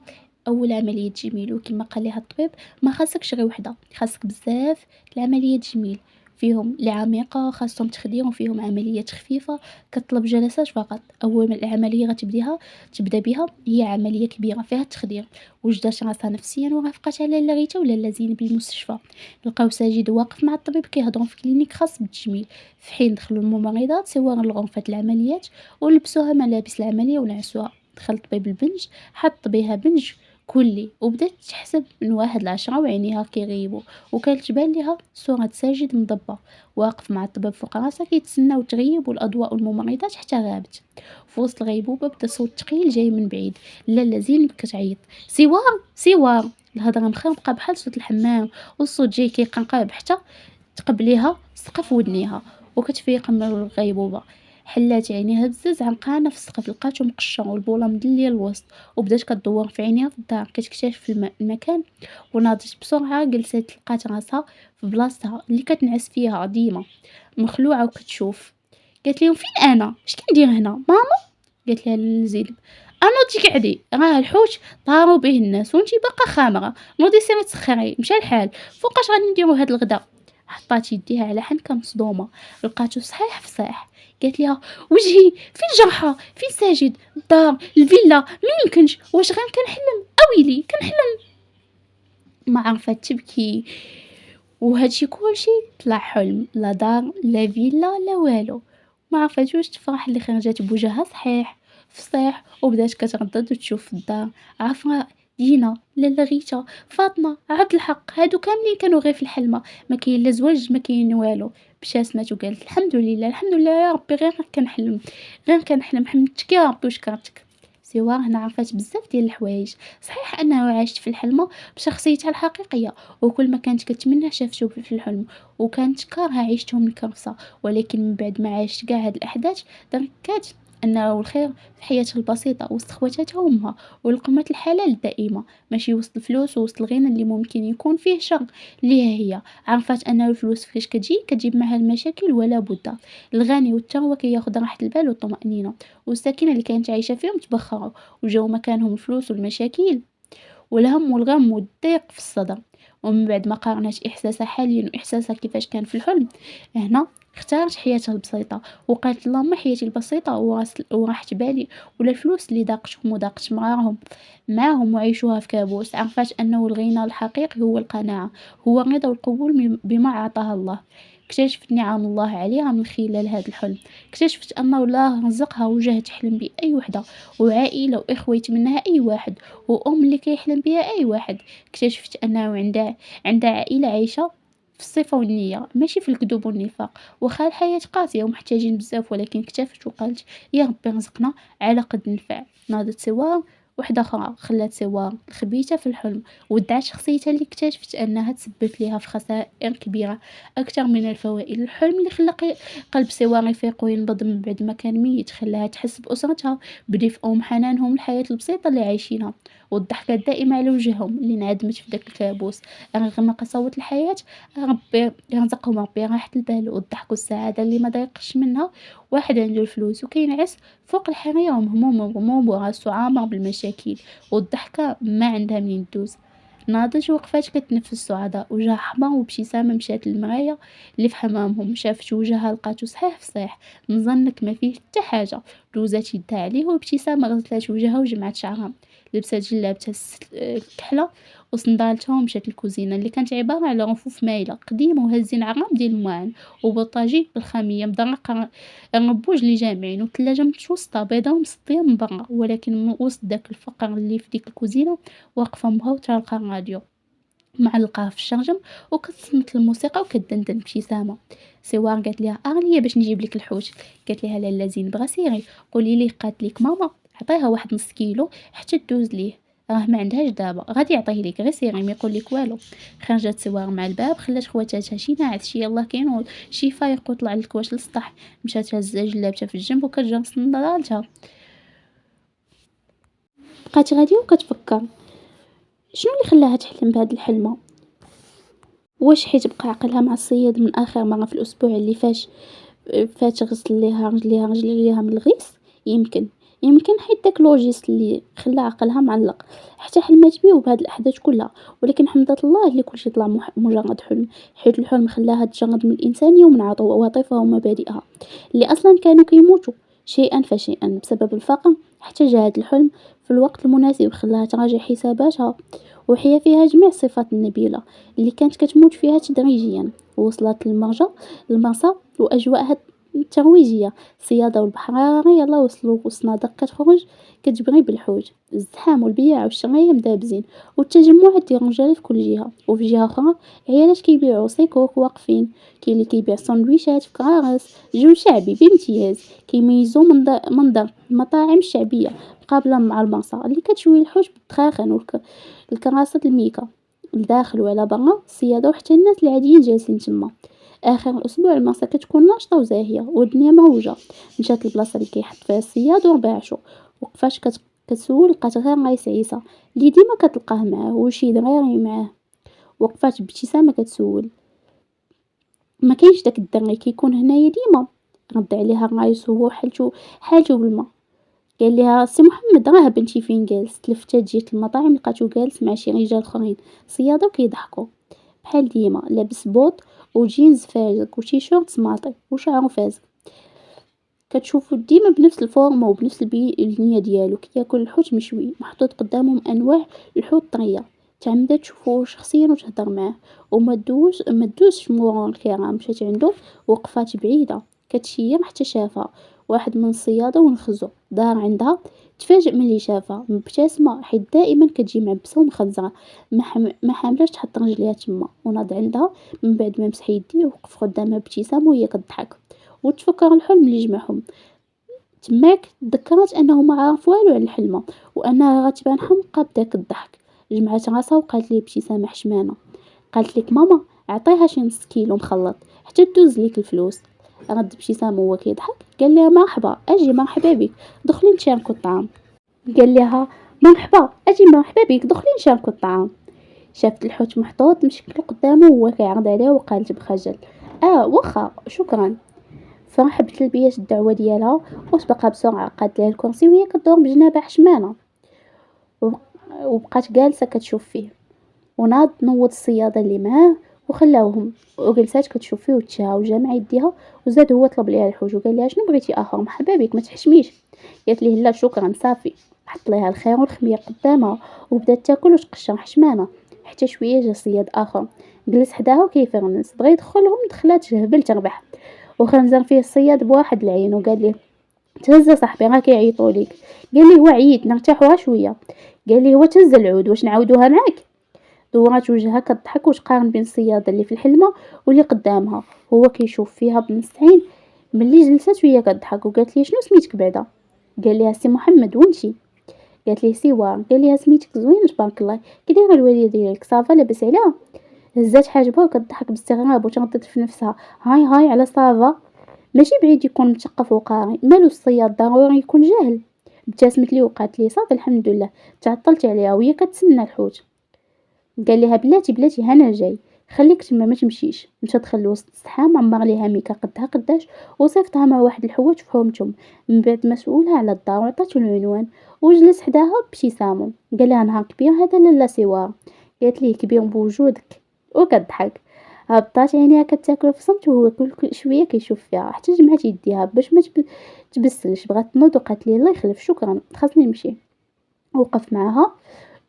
اول عمليه تجميل، وكما قال ليها الطبيب ما خاصكش غير وحده، خاصك بزاف العمليات تجميل، فيهم اللي عميقه خاصهم تخدير، وفيهم عمليات خفيفه كتطلب جلسات فقط. اول العمليه تبدا بها هي عمليه كبيره فيها التخدير. وجدات راسها نفسيا ورافقت على لاغيته ولا لازين بالمستشفى، لقاو ساجد واقف مع الطبيب كيهضروا في كلينيك خاص بالتجميل، في حين دخلوا الممرضات سوا لغرفه العمليات ولبسوها ملابس العمليه ونعسوها. دخل الطبيب البنج، حط بها بنج كلي وبدات تحسب من 1 ل10 وعينيها كيغيبوا، وكانت تبان ليها صورة ساجد مضبة واقف مع الطبيب فوق راسها كيتسناو تغيب والأضواء والممرضات حتى غابت. في وسط الغيبوبة بدا صوت ثقيل جاي من بعيد: لالا زين كتعيط: سوار سوار. الهضره مخربقه بحال صوت الحمام، والصوت جاي كيقنقب حتى تقبليها سقف ودنيها وكتفيق من الغيبوبة. حلات عينيها بزاز عنقانة في السقف، لقاتو مقشر والبوله مدليه الوسط، وبدات كدور في عينيها في الدار كتكتشف المكان. وناضت بسرعه جلسات، لقات راسها في بلاصتها اللي كتنعس فيها ديما مخلوعه وكتشوف. قالت لهم: فين انا؟ اش كندير هنا ماما؟ قالت لها لزينب: انوضي قعدي، راه الحوت طاروا به الناس وانتي باقا خامره، نوضي سيري تسخري، مشى الحال، فوقاش غادي نديرو هاد الغدا؟ حطات يديها على حنكه مصدومه، لقاتو صحيح في صحيح. قالت لها: وجهي فين؟ جرحى فين؟ ساجد الدار الفيلا ما يمكنش، واش غير كنحلم؟ اويلي كنحلم. ما عرفت تبكي، وهادشي كلشي طلع حلم، لا دار لا فيلا لا والو. ما عرفت واش تفرح اللي خرجت بوجهها صحيح فصيح، وبدات كتردد وتشوف في الدار عفراء، دينا، لاله غيتا، فاطمه، عبد الحق، هادو كاملين كانوا غير في الحلمه، ما كاين لا زواج ما كاين والو. ابتسمت وقالت: الحمد لله الحمد لله يا ربي، غير كنحلم، حمدتك يا ربي وشكرتك. سوا هنا عرفت بزاف ديال الحوايج، صحيح انه عاشت في الحلمه بشخصيتها الحقيقيه، وكل ما كانت كتمنى شافته في الحلم، وكانت كارهه عيشتهم الكرفصه، ولكن من بعد ما عاشت كاع هاد الاحداث تذكرت انه الخير في حياتها البسيطه وسط خواتاتها وامها، ولقمة الحلال الدائمه، ماشي وسط الفلوس ووسط الغنى اللي ممكن يكون فيه شر. ليها هي عرفت ان الفلوس فاش كتجيب معها المشاكل ولا بد. الغني والثروه كياخذ راحه البال والطمانينه، والسكينه اللي كانت عايشه فيهم تبخروا وجاو مكانهم الفلوس والمشاكل والهم والغم والضيق في الصدر. ومن بعد ما قارنت إحساسها حاليا وإحساسها كيفاش كان في الحلم، هنا اختارت حياتها البسيطة وقالت: اللهم حياتي البسيطة وراحة بالي، ولا الفلوس اللي ضاقتهم وضاقت معاهم وعيشوها في كابوس. عرفت أنه الغنى الحقيقي هو القناعة، هو الرضا والقبول بما أعطاها الله. اكتشفت نعم الله عليها من خلال هذا الحلم، اكتشفت أنه الله رزقها وجه تحلم بأي وحدة، وعائلة وإخوة يتمناها أي واحد، وأم اللي كيحلم بها أي واحد. اكتشفت أنه عندها عائلة عايشة في الصفة والنية، ماشي في الكذوب والنفاق. وخا الحياة قاسية ومحتاجين بزاف، ولكن اكتفت وقالت: يا ربي رزقنا على قد الفعل. ناضت سوا وحدة أخرى خلات سوار خبيثة في الحلم وادعت شخصيتها اللي اكتشفت أنها تسببت ليها في خسائر كبيرة أكثر من الفوائد. الحلم اللي خلى قلب سوار يفيق وينبض من بعد ما كان ميت خلاها تحس بأسرتها بدفئهم وحنانهم الحياة البسيطة اللي عايشينها، والضحكة الدائمة على وجههم اللي انعدمت في داك الكابوس. رغم قساوة الحياة ربي رزقهم ربي راحة البال والضحك والسعادة اللي ما ضايقش منها واحد عنده الفلوس وكينعس فوق الحرية ومهموم وغموم وراسو عامر بالمشاكل، والضحكة ما عندها منين تدوز. ناضت وقفات كتنفس السعداء وجهها حمر وبابتسامة مشات للمرايا اللي في حمامهم، شافت وجهها لقاتو صحيح في صحيح مزنك ما فيه حتى حاجة. دوزات يدها عليه وبابتسامة غسلات وجهها وجمعت شعرها، لبست جلابتها الكحلة وصندالتها ومشات للكوزينة اللي كانت عبارة على رفوف مايلة قديمة وهزين عرام ديال المواعن وبوطاجي بالخامية مدرقة الربوج اللي جامعين، والثلاجة متوسطة بيضة ومصدية من برا، ولكن من وسط داك الفقر اللي في ديك الكوزينة واقفة مهوتة لقى الراديو معلقاه في الشرجم وكتصنت الموسيقى وكدندن بابتسامة. سوار قالت لها أغنية باش نجيب لك الحوت. قالت لها لالا زين بغا سيري قولي ليه قالت لك ماما عطيها واحد نص كيلو حتى تدوز ليه، راه ما عندهاش دابا غادي يعطيه لك غير سيري ما يقول لك والو. خرجت سوار مع الباب خلات خواتاتها شي ناعس شي يلاه كينوض شي فايق وطلع للكواش للسطح، مشات هزة جلابتها في الجنب وكتجرس نضالتها. بقات غادية وكتفكر شنو اللي خلاها تحلم بهاد الحلمة، واش حيت بقى عقلها مع الصياد من آخر مرة في الأسبوع اللي فات غسل ليها رجليها من الغيس. يمكن حيت داك لوجيس اللي خلى عقلها معلق حتى حلمات بيه وبهاد الأحداث كلها. ولكن حمدت الله اللي كلشي طلع مجرد حلم، حيت الحلم خلاها تجرد من الإنسانية ومن عواطفها ومبادئها اللي أصلا كانوا كيموتوا شيئا فشيئا بسبب الفقر. حتى جا هاد الحلم في الوقت المناسب خلاها تراجع حساباتها وهي فيها جميع الصفات النبيلة اللي كانت كتموت فيها تدريجيا، ووصلت للمرسى وأجواءها الترويجية الصيادة والبحار يلا وصلوا والصنادق كتخرج كتبغي بالحوت، الزحام والبياع والشرايه مدابزين والتجمعات ديال الرجال في كل جهة، وفي جهة أخرى عيالات كيبيعوا سيكوك واقفين، كاين اللي كيبيع سندويشات في كرارس. جو شعبي بامتياز كيميزو منظر المطاعم الشعبية مقابلة مع المرسى اللي كتشوي الحوت بالدخاخن الكراسة الميكا لداخل وعلى برا الصيادة وحتى الناس العاديين جالسين تما. آخر الأسبوع المرسى كتكون ناشطة وزاهية والدنيا مروجة. مشات البلاصة اللي كيحط فيها الصياد ورباعشو وقفاش كتسول لقات غير رايس عيسى اللي ديما كتلقاه معاه وشي دراري معاه. وقفات بابتسامة كتسول ما كاينش داك الدري كيكون هنايا ديما؟ رد عليها الرايس وهو حالته بالما. قال لها سي محمد راه بنتي فين جالس. تلفتات جيت المطاعم لقاتو جالس مع شي رجال اخرين صيادة وكيضحكوا بحال ديما، لابس بوط وجينز فازق وتيشيرت سماطي وشعره فازق. كتشوفو ديما بنفس الفورمه وبنفس البنيه ديالو كياكل الحوت مشوي محطوط قدامهم انواع الحوت طريه. تعمدت تشوفو شخصيا وتهضر معاه وما تدوزش مرور الكرام. مشات عنده وقفات بعيده كتشير حتى شافها واحد من الصيادة ونخزو دار عندها. تفاجئ ملي شافها مبتسمة حيت دائما كتجي معبسة ومخزرة ما حاملاش تحط رجليها تما، وناض عندها من بعد ما مسح يديه ووقف قدامها بابتسامة وهي كتضحك وتفكر الحلم اللي جمعهم. تماك تذكرت انه ما عارف والو على الحلمة وانها غتبان حمقى بداك الضحك. جمعت راسها وقالت ليه ابتسامة حشمانة قالت لك ماما عطيها شي نص كيلو مخلط حتى تدوز ليك الفلوس. رد ابتسامة وهو كيضحك قال لها مرحبا اجي مرحبا بك دخلي نشاركو الطعام. قال لها مرحبا اجي مرحبا بك دخلي نشاركو الطعام. شافت الحوت محطوط مشكل قدامه وهو كيعرض عليه وقالت بخجل واخا شكرا. فرح بتلبية الدعوة ديالها وسبقها بسرعة قالت لها الكرسي وهي كدور بجنابها حشمانة وبقات جالسة كتشوف فيه. وناض نوض الصيادة اللي معاه وخلاوهم وجلسات كتشوف فيه وتشاها وجا مع يديها وزاد هو طلب ليها الحوت وقال لها شنو بغيتي اخر مرحبا بك ما تحشميش. قالت ليه لا شكرا صافي. حط ليها الخير والخميره قدامها وبدات تاكل وتقشر حشمانه. حتى شويه جا صياد اخر جلس حداها وكيفرنس بغى يدخلهم دخلات جهبل تربح وخنزر فيه الصياد بواحد العين وقال ليه تهز صاحبي راه كيعيطوا ليك. قال ليه وعييت نرتاحوا شويه. قال ليه هو تهز العود واش نعاودوها معاك. دورات وجهها كتضحك وتقارن بين الصيادة اللي في الحلمة واللي قدامها هو كيشوف فيها بنص عين. ملي جلست وهي كتضحك وقالت لي شنو سميتك بعدا. قال ليها سي محمد وانتي. قالت ليه سوا، قال ليها سميتك زوين تبارك الله، كي دايره الوالده ديالك صافا لاباس عليها؟ هزات حاجبها وكتضحك باستغراب وتنطط في نفسها، هاي على صافا، ماشي بعيد يكون مثقف وقاري، مالو الصياد ضروري يكون جاهل. ابتسمت ليه وقالت ليه صافي الحمد لله، تعطلت عليها وهي كتسنى الحوت. قال ليها بلاتي هنا جاي، خليك تما ما تمشيش. مشى دخل لوسط الزحام، عمر ليها ميكا قدها قداش وصيفطها مع واحد الحوت في حومتهم، من بعد ما سولها على الدار وعطاتو العنوان وجلس حداها بابتسامه. قال لها نهار كبير هذا لالا سوار. قالت ليه كبير بوجودك وكضحك. هبطات عينيها كتاكل في صمت وهو كل شويه كيشوف فيها حتى جمعات يديها باش ما تبسلش. بغات تنوض وقالت ليه الله يخلف شكرا خاصني نمشي. وقف معاها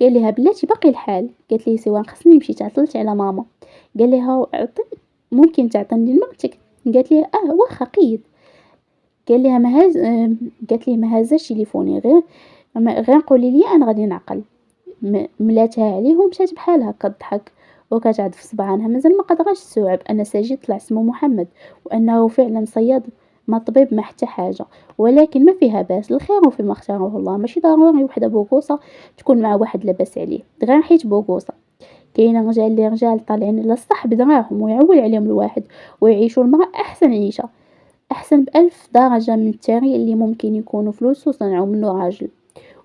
قال لها بلاتي باقي الحال. قالت ليه سوا خاصني نمشي تعطلت على ماما. قال لها ممكن تعطيني لمرتك؟ قالت ليه واخا قيد. قال لها ما هز قالت ليه ما هزاش تليفوني، غير قولي لي انا غادي نعقل. ملاتها عليه ومشات بحالها كضحك وكتعد في صبعانها. مازال ما قدرش تستوعب ان ساجد طلع اسمه محمد وانه فعلا صياد، ما طبيب ما حتى حاجه. ولكن ما فيها باس، الخير فيما اختاره الله، ماشي ضروري وحده بوغوصه تكون مع واحد لاباس عليه غير حيت بوغوصه. كاين رجال طالعين للسطح بدراهم ويعول عليهم الواحد ويعيشوا المرأة احسن عيشه، احسن بألف درجه من الثري اللي ممكن يكونوا فلوس وصنعوا منه راجل،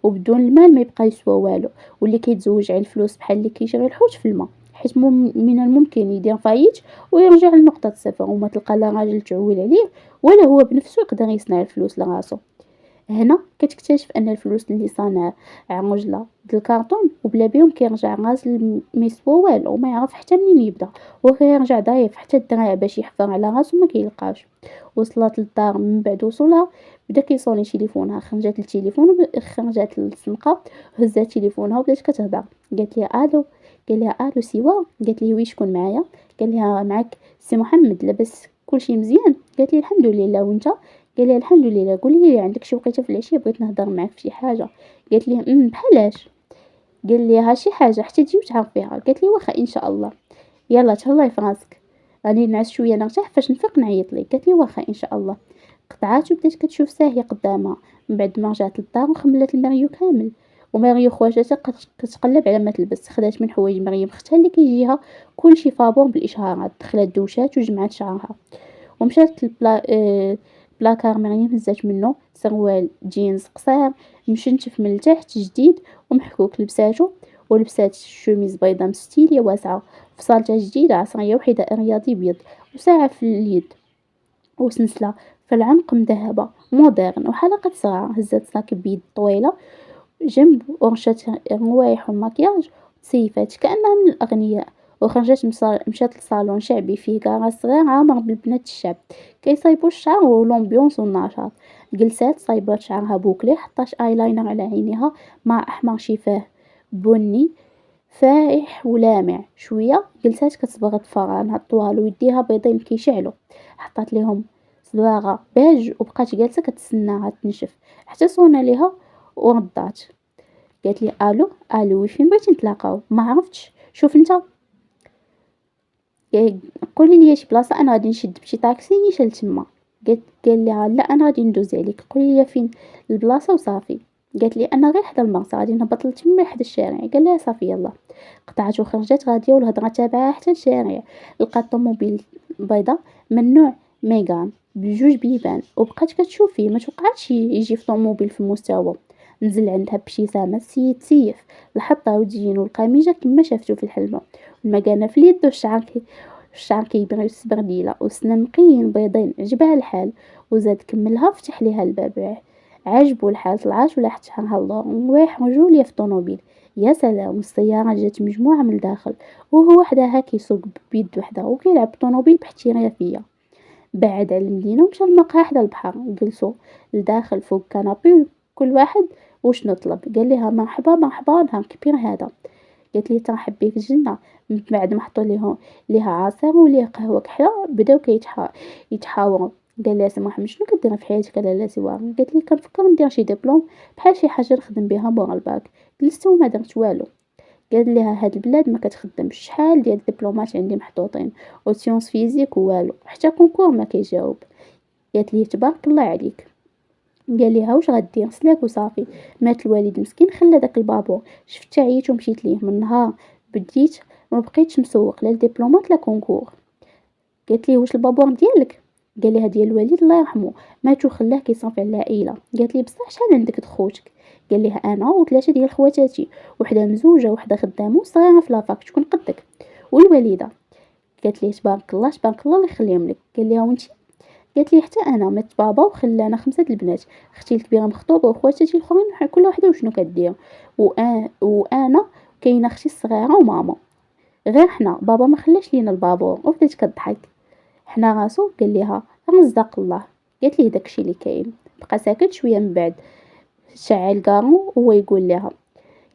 وبدون المال ما يبقى يسوى والو. واللي كيتزوج على الفلوس بحال اللي كيشري الحوت في الماء، حيت من الممكن يدير فايت ويرجع لنقطة الصفر وما تلقى لا راجل تعول عليه ولا هو بنفسه يقدر يصنع الفلوس لراسو. هنا كتكتشف ان الفلوس اللي صانع عجلة د الكرتون وبلا بيهم كيرجع غاسل ما يسوى والو وما يعرف حتى منين يبدا، وكيرجع ضعيف حتى الدراع باش يحفر على راسو ما كيلقاش. وصلت للدار من بعد وصولها بدا كيصوني تليفونها، خرجت للتليفون خرجت للزنقه وهزات تليفونها وبدات كتهضر. قالت ليه الو. قال لها الو سوا. قالت ليه وي شكون معايا؟ قال لها معاك سي محمد، لاباس كلشي مزيان؟ قالت لي الحمد لله وانت؟ قال لها الحمد لله، قولي لي عندك شي وقيته في العشيه بغيت نهضر معاك في شي حاجه. قالت لي بحالاش؟ قال لي ها شي حاجه حتى تجي وتعرفيها. قالت لي واخا ان شاء الله، يلا تهلاي في راسك، غادي نعس شويه نرتاح فاش نفيق نعيط لك. قالت لي واخا ان شاء الله. قطعات وبدات كتشوف ساهي قدامها. من بعد ما رجعت للدار وخملت الماريو كامل، وماريو خواتاتها كتقلب على ما تلبس. خدات من حوايج مريم اختها اللي كيجيها كلشي فابور بالاشهارات، دخلت دوشات وجمعت شعرها ومشات بلاكار مريم هزات منه سروال جينز قصير مشنتف من التحت جديد ومحكوك، لبساتو ولبسات شوميز بيضة مستيلية واسعة، فصالتها جديدة عصرية وحذاء رياضي بيض وساعة في اليد وسلسلة في العنق مذهبة مودرن وحلقة صغار. هزت صاك بيد طويلة جنب ورشة الروايح والمكياج وتسيفات كأنها من الأغنياء، وخرجت مشات لصالون شعبي فيه كراس صغير عامر بالبنات الشعب كيصايبوا الشعر والأمبيونس والنشاط. جلسات صايبات شعرها بوكلي، حطات ايلاينر على عينيها مع أحمر شفاه بني فايح ولامع شوية. جلسات كتصبغ ضفرانها الطوال ويديها بيضين كيشعلو، حطات ليهم صباغة بيج وبقات جالسة كتسناها تنشف حتى صونا ليها وردات. قالت لي الو فين بغيتي نتلاقاو؟ ما عرفتش، شوف انت قولي لي شي بلاصه انا غادي نشد بشي طاكسي نيشان لتما. قال لها لا انا غادي ندوز عليك، قولي لي فين البلاصه وصافي. قالت لي انا غير حدا المرسى غادي نهبط لتما حدا الشارع. قال لها صافي يلا. قطعت وخرجت غاديه والهضره تابعها حتى الشارع. لقات طوموبيل بيضة من نوع ميغان بجوج بيبان وبقات كتشوف فيه، ما توقعتش يجي في طوموبيل في المستوى. نزل عندها بابتسامة السيد سيف الحطة ودينو القميجة كما شافتو في الحلمة، والمكانة في اليد والشعر كيبان سبرديلة وسنان نقيين بيضين. عجبها الحال وزاد كملها فتح ليها الباب. عجبو الحال طلعات ولاحت شعرها اللور مواح رجوليا في الطوموبيل. يا سلام، السيارة جات مجموعة من الداخل وهو وحدها كيسوق بيد وحدها وكيلعب بالطوموبيل باحترافية. بعد على المدينة ومشى لمقهى حدا البحر، جلسوا لداخل فوق كنابي كل واحد وشنو طلب. قال لها مرحبا نهار كبير هذا. قالت لي ترحب بك الجنة. من بعد ما حطوا ليها عصير وليها قهوة كحلة بداو يتحاوروا. قال لها سي محمد شنو كدير في حياتك لالا سوار؟ قالت لي كنفكر ندير شي دبلوم بحال شي حاجة نخدم بها مورا الباك. جلست وما درت والو. قال لها هاد البلاد ما كتخدمش، شحال ديال الدبلومات عندي محطوطين وسيونس فيزيك والو حتى كونكور ما كيجاوب. قالت لي تبارك الله عليك. قال ليها واش غدير سلاك وصافي. مات الوالد مسكين خلى داك البابور. شفت عييت ومشيت ليه من نهار بديت ما بقيتش مسوق لا الدبلومات لا كونكور. قالت ليه واش البابور ديالك؟ قال ليها ديال الوالد الله يرحمه، مات وخلاه كيصافي على العائله. قالت ليه بصح شحال عندك د خوتك؟ قال ليها انا وثلاثه ديال خواتاتي، وحده مزوجه وحده خدامه وصغيره في لافاك. شكون قدك؟ والوالده. قالت ليه تبارك الله تبارك الله يخليهم لك. قال ليها وانتي؟ قالت لي حتى انا مات بابا وخلانا 5 البنات، اختي الكبيره مخطوبه وخواتاتي الاخرين كل وحده وشنو كدير، وانا كاينه اختي الصغيره وماما. غير حنا بابا ما خلاش لينا البابور. وبدات كضحك. حنا راسو قال ليها رزق الله. قالت ليه داكشي اللي كاين. بقى ساكت شويه من بعد شعل كارو وهو يقول لها.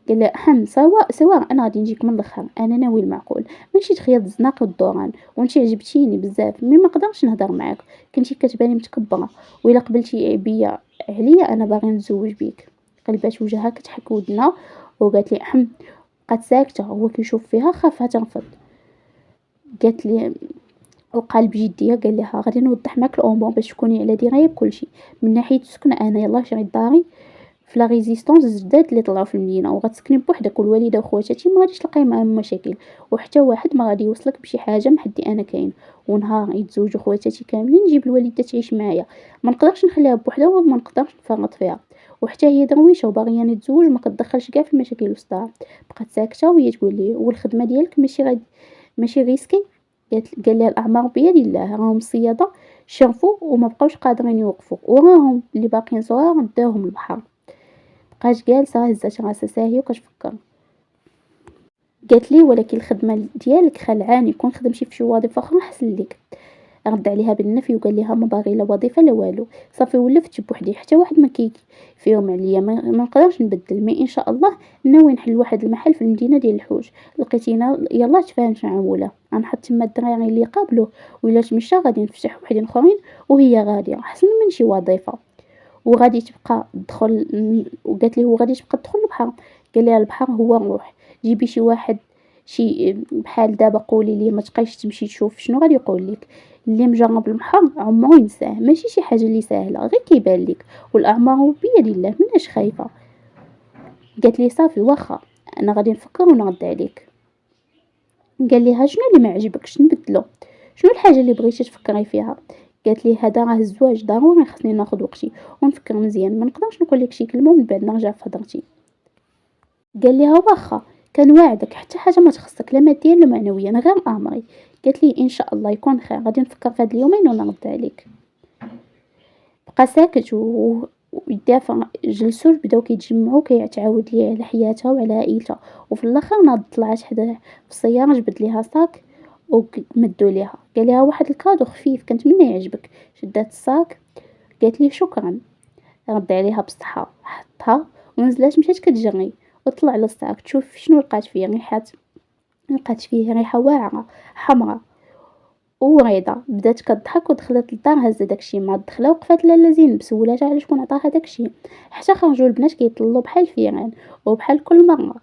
قال لها سواء انا غادي نجيك من الاخر، انا ناوي المعقول ماشي تخيط الزناق والدوران، وانتي عجبتيني بزاف مي ما نقدرش نهضر معاك، كنتي كتباني متكبره، وإلا قبلتي بيا عليا انا باغي نتزوج بيك. قلبات وجهها كتحك ودنا وقالت لي بقات ساكته. هو كيشوف فيها خافها تنفض. قالت لي وقال بجديه قال لها غادي نوضح معاك الامور باش تكوني على درايه بكلشي. من ناحيه السكن انا يلاه شريت داري في لا ريزيستونس الجداد اللي طلعوا في المدينه، وغتسكني بوحدك، والوالده وخواتاتي ما غاديش تلقاي معاهم مشاكل، وحتى واحد ما غادي يوصلك بشي حاجه محدي انا كاين. ونهار يتزوجوا خواتاتي كاملين نجيب الوالده تعيش معايا، ما نقدرش نخليها بوحدها وما نقدرش نفرط فيها، وحتى هي درويشه وباغيه نتزوج ما كتدخلش كاع في المشاكل والصداع. بقات ساكته وهي تقول لي والخدمه ديالك ماشي ريسكي؟ قال لها الاعمار بيد الله، راهم الصياده شرفوا وما بقاوش قادرين يوقفوا، وراهم اللي باقيين صغار داوهم البحر. بقات جالسه هزات راسها ساهيه وكتفكر. قالت لي ولكن الخدمه ديالك خلعاني، كون خدمتي في شي وظيفه اخرى احسن لك. رد عليها بالنفي وقال لها ما باغي لا وظيفه لا والو، صافي ولفت بوحدي حتى واحد ما كيك فيهم عليا، ما نقدرش نبدل. مي ان شاء الله ناوي نحل واحد المحل في المدينه ديال الحوج. لقيتينا يلا تفاهمت مع مولا، غنحط تما الدراري اللي يقابلوه، وإلا تمشى غادي نفتح وحدين اخرين وهي غاديه احسن من شي وظيفه. وغادي تبقى تدخل. وقالت لي وغادي تبقى تدخل البحر. قال لها البحر هو الروح، جيبي شي واحد شي بحال دابا قولي ليه ما تبقايش تمشي تشوف شنو غادي يقول لك. اللي مجرب البحر عمره ينساه، ماشي شي حاجه اللي سهله غير كيبان لك، والاعمار بيد الله مناش خايفه. قالت لي صافي واخا انا غادي نفكر ونرد عليك. قال لي شنو اللي ما عجبكش نبدلو، شنو الحاجه اللي بغيتي تفكري فيها؟ قالت لي هذا راه الزواج ضروري خصني ناخذ وقتي ونفكر مزيان، ما نقدرش نقول لك شي كلمه ومن بعد نرجع في هضرتي. قال لي واخا كان واعدك حتى حاجه ما تخصك لا ماديا لا معنويا غير امري. قالت لي ان شاء الله يكون خير، غادي نفكر في هاد اليومين ونرد عليك. بقى ساكت ويدافع. جلسوا بداو كيتجمعوا كيتعاود ليه على حياتها وعلى عائلتها، وفي الاخر ناض طلعت حدا في السياره جبد ليها صاك ومدو ليها. قال لها واحد الكادو خفيف كنتمنى يعجبك. شدات الصاك قالت ليه شكرا. رد عليها بالصحه حطها ونزلات مشات كتجري وطلع للصاك تشوف شنو لقات فيه. لقات فيه ريحه واعره حمراء وغيضة. بدات كضحك ودخلت للدار. هزت داكشي مع الدخله وقفات لاله زينب سولاتها على شكون عطاها داكشي. حتى خرجوا البنات كيطلوا بحال الفيران وبحال كل مره،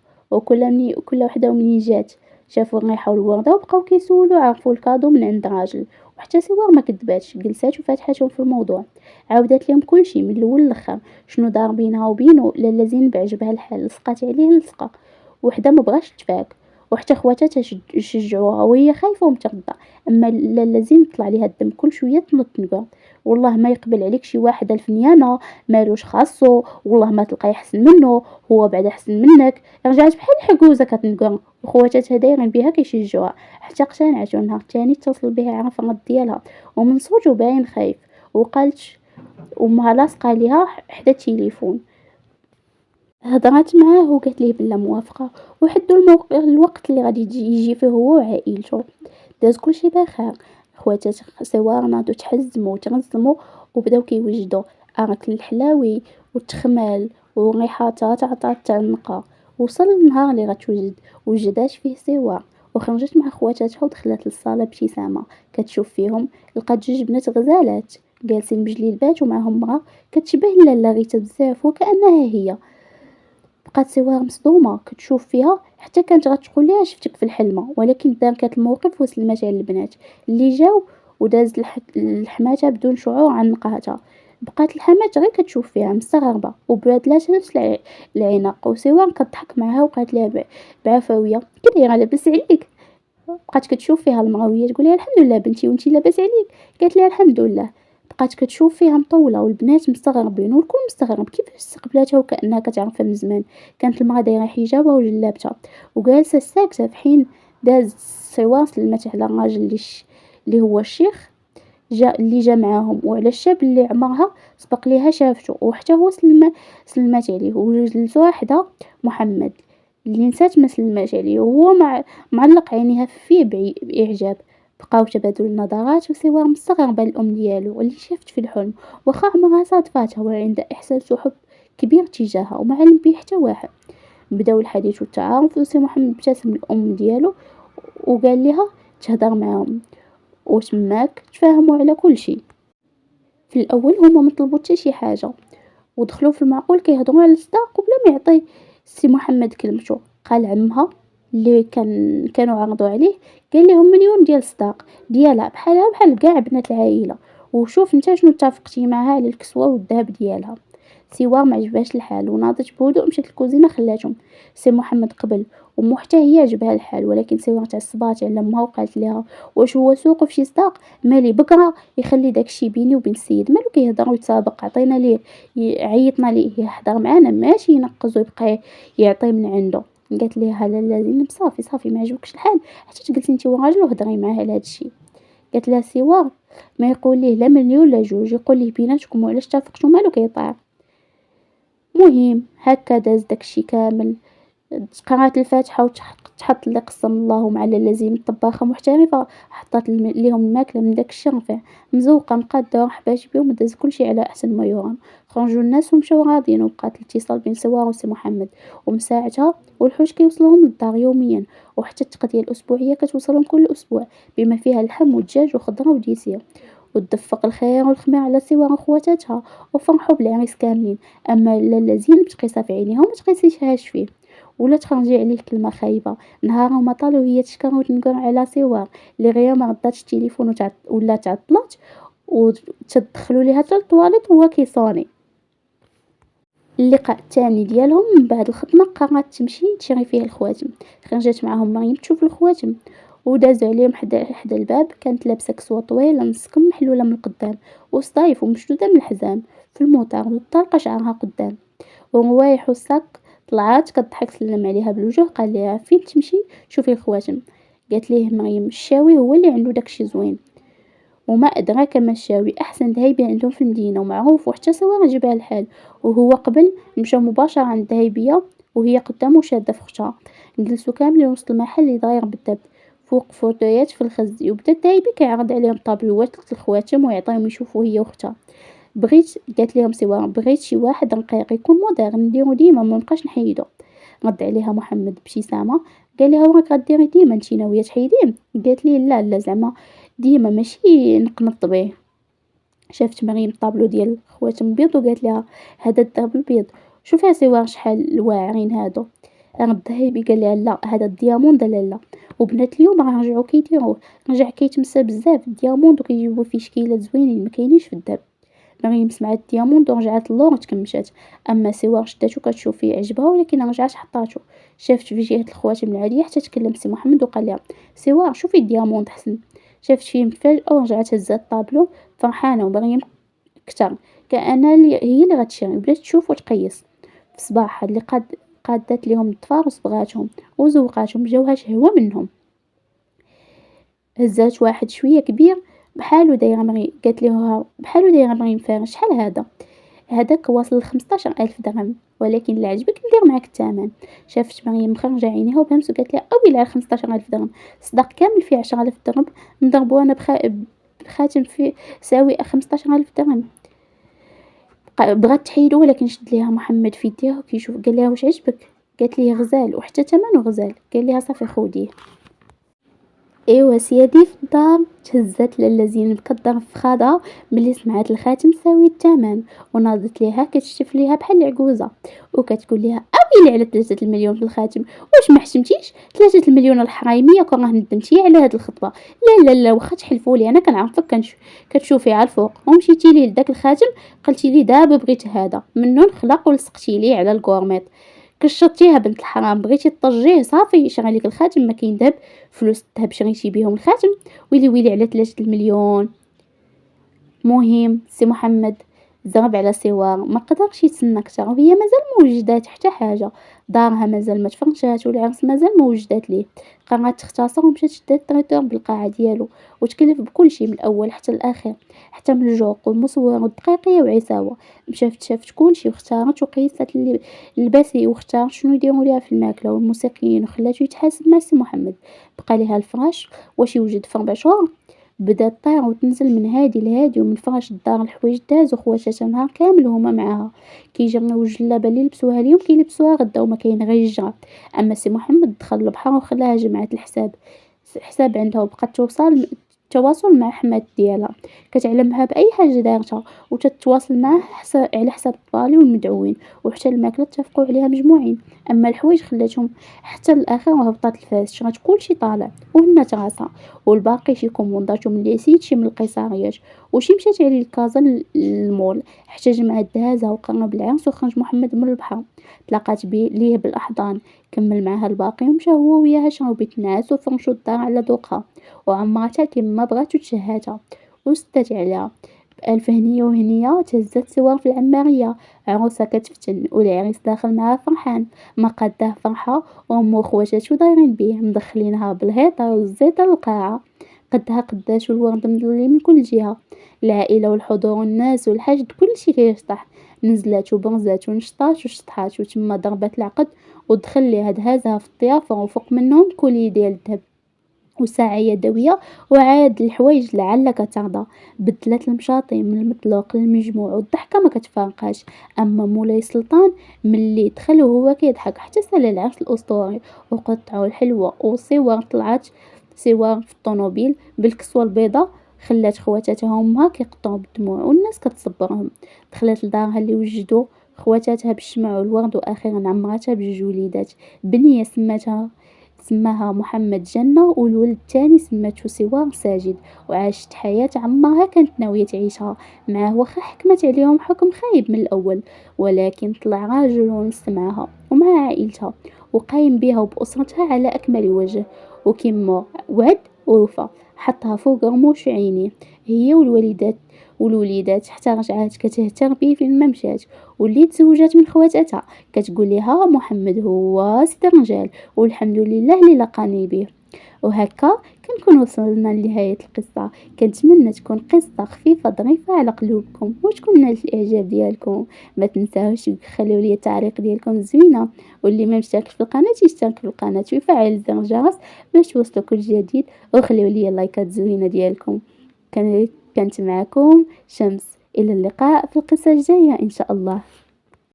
كل وحده منين جات شافوا الريحه والورده وبقاو كيسولوا عرفوا الكادو من عند راجل. وحتى سوار ما كذباتش، جلسات وفتحتهم في الموضوع، عاودت لهم كلشي من الاول للاخر شنو دار بينها وبينه. لاله زينب عجبها الحال لصقات عليه لصقه وحده ما بغاش تفاك، وحتى خواتاتها شجعوها وهي خايفه ومتردده. اما لاله زين طلع ليها الدم كل شويه تنط تنقع. والله ما يقبل عليك شي واحد الفنيانه مالوش خاصو، والله ما تلقاي احسن منه، هو بعد احسن منك. رجعت بحال الحكوزه كتنقع، وخواتاتها دايرين بها كيشجعوها حتى اقتنعت. والنهار الثاني اتصل بها عرف الرد ديالها ومن صوتو باين خايف. وقالت امها لاصقه ليها حدا التليفون. هضرات معاه وقالت ليه بلا موافقه، وحدوا الوقت اللي غادي يجي فيه هو وعائلته. داز كلشي بخير. خواتات سوار ناضو تحزموا وتغزموا وبداو كيوجدوا اكل الحلاوي والتخمال وريحاتها تعطات تاع النقا. وصل النهار اللي غتوجد وجدات فيه سوار، وخرجت مع خواتاتها ودخلت للصاله بابتسامه كتشوف فيهم. لقات جوج بنات غزالات جالسين بجليلبات ومعهم مرا كتشبه لاله غيتا بزاف وكانها هي. بقات سوار مصدومه كتشوف فيها حتى كانت غتقول ليها شفتك في الحلمه، ولكن داركات الموقف وسلمات على البنات اللي جاو وداز لحماتها بدون شعور عن نقاهتها. بقات الحماة غير كتشوف فيها مستغربة وبادلاتها نفس العناق، وسوار كضحك معاها وقالت ليها بعفوية كي دايرة لاباس عليك. بقات كتشوف فيها المغاوية تقول لها الحمد لله بنتي وانتي لاباس عليك؟ قالت لها الحمد لله. بقات كتشوف فيها مطولة والبنات مستغربين والكل مستغرب كيفاش استقبلاتها وكأنها كتعرفها من زمان. كانت المرا دايرة حجابها وجلابتها وجالسة ساكتة في حين داز سوار سلمت على الراجل اللي هو الشيخ اللي جا معاهم، وعلى الشاب اللي عمرها سبق ليها شافته وحتى هو سلمات عليه، وجلسوا حدا محمد اللي نسات ما سلمات عليه وهو معلق عينيها فيه بإعجاب. بقاو تبادل النظرات وسوار مستغربة الأم ديالو اللي شافت في الحلم واخا عمرها صادفاتها وعندها إحساس وحب كبير تجاهها وما علم بيه حتى واحد. بداو الحديث والتعارف وسي محمد ابتسم الأم ديالو وقال لها تهدر معاهم وتماك تفاهموا على كل شيء. في الاول هما ما طلبوا حتى شي حاجه ودخلوا في المعقول كيهضروا على الصداق وبلا ما يعطي سي محمد كلمته. قال عمها اللي كانوا عرضوا عليه قال لهم مليون ديال الصداق ديالها بحالها بحال كاع بنات العائله، وشوف انت شنو اتفقتي معها على الكسوه والذهب ديالها. سوار ما عجبهاش الحال وناضت بهدوء مشات للكوزينه خلاتهم. سي محمد قبل ومو حتى هي عجبها الحال، ولكن سوار تعصبات على امها وقالت لها واش هو سوق في شي صداق؟ مالي بكره يخلي داكشي بيني وبين السيد، مالو كيهضر ويتسابق، عطينا ليه عيطنا ليه يحضر معانا ماشي ينقز ويبقى يعطي من عنده. قالت ليها لالا زينب صافي ما عجبكش الحال حتى تجلسي انت وراجل وهضري معاه على هادشي. قالت لها سوار ما يقول ليه لا مليون لا جوج، يقول ليه بيناتكم وعلاش اتفقتوا مالو كيطير. مهم هكا داز داكشي كامل. قرات الفاتحه وتحط لي قسم اللهم على اللازم الطباخه محترفه، حطت ليهم الماكله من داك الشرفه مزوقه مقاده وحباش بهم وداز كلشي على احسن ما يرام. خرجوا الناس ومشاو راضيين وبقات الاتصال بين سوار وسي محمد، ومن ساعتها والحوش كيوصلوهم للدار يوميا، وحتى التقضيه الاسبوعيه كتوصلهم كل اسبوع بما فيها اللحم والدجاج وخضره وديسيه. وتدفق الخير والخمير على سوار وخواتاتها وفرحوا بالعريس كاملين. اما لالا زينب تقيسها في عينيها وما تقيسيهاش فيه ولا تخرجي عليه كلمه خايبه. نهار ما طال وهي تشكر وتنقر على سوار اللي غير ما رداتش التليفون ولا تعطلت وتدخلوا ليها حتى الطواليت وهو كيصوني. اللقاء الثاني ديالهم من بعد الخدمه قررت تمشي تشري فيه الخواتم. خرجت معاهم مريم تشوف الخواتم ودازوا عليهم حدا الباب. كانت لابسه كسوه طويله نص كم محلوله من القدام وصايف ومشدوده من الحزام في الموطار وطالقه شعرها قدام وروايح والصاك. طلعت كضحك سلم عليها بالوجه قال لها فين تمشي شوفي الخواتم. قالت ليه مريم الشاوي هو اللي عنده داكشي زوين وما ادراك ما الشاوي احسن ذهبي عندهم في المدينه ومعروف وحتى سوا عجبها الحال. وهو قبل مشى مباشره عند الذهبيه وهي قدامه شاده في اختها. جلسوا كاملين وسط المحل اللي داير بالدب فوق فوتويات في الخزي، وبدا الذهبي كيعرض عليهم طابلوات الخواتم ويعطيهم يشوفوا هي واختها. قالت لهم سوا بغيت شي واحد رقيق يكون مودرن نديرو ديما ما نبقاش نحيدو. رد عليها محمد بابتسامه قال لها وراك غديري ديما انتي ناويه تحيديه؟ قالت لي لا زعما ديما ماشي نقنط بيه. شافت مريم الطابلو ديال خواتم بيض وقالت لها هذا الذهب البيض شوفي سوا شحال واعرين هادو. رد الذهبي قال لها لا هذا الدياموند لالا، وبنات اليوم راه رجعوا كيديروه رجع كيتمسى بزاف الدياموند وكيجيبوا فيه شكيلات زوينين ما كاينينش في الذهب. مريم سمعت دياموند ورجعت اللور تكمشات. اما سوار شداتو كتشوف فيه عجبها ولكن رجعت حطاتو. شافت في جهه الخواتم العاديه حتى تكلم سي محمد وقال لها سوار شوفي الدياموند حسن. شافت فيه مفاجاه ورجعت هزات الطابلو فرحانه ومريم كتر كأن هي اللي غتشري وبدات تشوف وتقيس. في صباح اللي قادت لهم الطفار وصبغاتهم وزوقاتهم جاوها شهوه منهم. هزات واحد شويه كبير بحالو دايره مريم قالت له بحالو دايره مريم فارغ شحال هذاك واصل 15,000 درهم ولكن اللي عجبك ندير معاك الثمن. شافت مريم مخرجه عينيها وبهمس وقالت لها اويلي على 15,000 درهم صداق كامل فيه 10,000 درهم نضربو انا بخاتم في ساوي 15,000 درهم. بغات تحيدو ولكن شد ليها محمد في يديها وكيشوف قال لها واش عجبك؟ قالت ليه غزال وحتى ثمنه غزال. قال لها صافي خوديه. ايوا سيادي في الدار تهزت لالا زينب كضرب في خاضها ملي سمعت الخاتم ساوي الثمن وناضت ليها كتشتف ليها بحال العجوزه وكتقول لها ويلي على 3 المليون في الخاتم، واش ما حشمتيش 3 المليون الحرايمية كون راه ندمتي على هاد الخطبة. لا واخا تحلفولي انا كنعرفك كتشوفي على الفوق ومشيتي ليه لداك الخاتم، قلتي لي دابا بغيت هذا منو نخلق ولصقتي ليه على الكورميط. كشطتيها بنت الحرام، بغيتي طجيه صافي شري لك الخاتم، ما كاين دهب، فلوس الذهب شريتي بيهم الخاتم. ويلي على 3 المليون. مهم سي محمد زرب على سوار، ما قدرش يتسنى كتر، وهي مازال ما وجدات حتى حاجه، دارها مازال ما تفرشات والعرس مازال ما وجدات ليه. قررت تختصر ومشات شدات التريتور بالقاعه ديالو وتكلف بكل شيء من الاول حتى الاخر، حتى من الجوق والمصور والدقيقيه وعساوه. شافت كل شيء واختارت وقيست اللباسي واختار شنو يديروا ليها في الماكله والموسيقيين وخلاته يتحاسب مع سي محمد. بقى ليها الفراش، واش يوجد في 4 شهور. بدات طير وتنزل من هادي لهادي ومن فراش الدار الحوايج دازو خواتاتها نهار كامل هما معاها، كيجمعوا الجلابه اللي لبسوها اليوم كيلبسوها غدا وما كاين غير الجراب. اما سي محمد دخل البحر وخلاها جمعت الحساب عندها وبقات توصل التواصل مع حماد ديالها، كتعلمها باي حاجه دارتها وتتواصل معاه على حساب الطوالي والمدعوين، وحتى الماكله اتفقوا عليها مجموعين. اما الحوايج خلاتهم حتى الاخر وهبطات الفاس، شرات كلشي طالع وهنات راسها، والباقي شي كومونداتهم من العسيد شي من القيصريات، وشي مشات على الكازا للمول حتى جمعت دهازها وقرب العرس وخرج محمد من البحر. تلاقات ليه بالاحضان، كمل معاها الباقي ومشى هو وياها شراو بيت نعاس وفرشوا الدار على ذوقها وعمرتها كيما بغات وتشهاتها وسدات عليها بألف هنية وهنية. تهزت سوار في العمارية، عروسة كتفتن والعريس داخل معاه فرحان، ما قداه فرحة وامو وخواتاتو دايرين بيه مدخلينها بالهيطة والزيطة للقاعة، قدها قداش والورد مدلي من كل جهة، العائلة والحضور والناس والحشد كلشي كيشطح. نزلات وبرزات ونشطات وشطحات وتما ضربت العقد ودخل ليها دهازها في الضيافة وفوق منهم كولي ديال الذهب وساعة يدوية وعاد الحوايج لعلك ترضى. بدلت المشاطي من المطلوق للمجموع والضحكة ما كتفارقاش. اما مولاي سلطان ملي دخل وهو كيضحك حتى سال العرس الاسطوري وقطعوا الحلوى وصور طلعت صور في الطوموبيل بالكسوة البيضاء، خلات خواتاتها وامها كيقطعوا بالدموع والناس كتصبرهم. دخلت لدارها اللي وجدوا خواتاتها بالشمع والورد واخيرا عمرتها بجوج وليدات، بنيه سماها محمد جنة والولد الثاني سماتو سوار ساجد، وعاشت حياة عمرها كانت ناوية تعيشها معاه واخا حكمت عليهم حكم خايب من الأول، ولكن طلع راجل ونص معاها ومع عائلتها وقايم بها وبأسرتها على أكمل وجه، وكما وعد ووفى حطها فوق رموش عينيه هي والوليدات حتى رجعات كتهتر بيه في الممشات، واللي تزوجات من خواتاتها كتقول لها محمد هو سيد الرجال والحمد لله اللي لقاني به. وهكا كنكون وصلنا لنهاية القصة. كنتمنى تكون قصة خفيفة ظريفة على قلوبكم وتكون نالت الاعجاب ديالكم. ما تنساوش تخليو لي التعليق ديالكم الزوينه، واللي ما مشتركش في القناه يشترك في القناه ويفعل زر الجرس باش توصلوا كل جديد، وخليو لي اللايكات زوينه ديالكم. كانت معكم شمس، الى اللقاء في القصه الجايه ان شاء الله.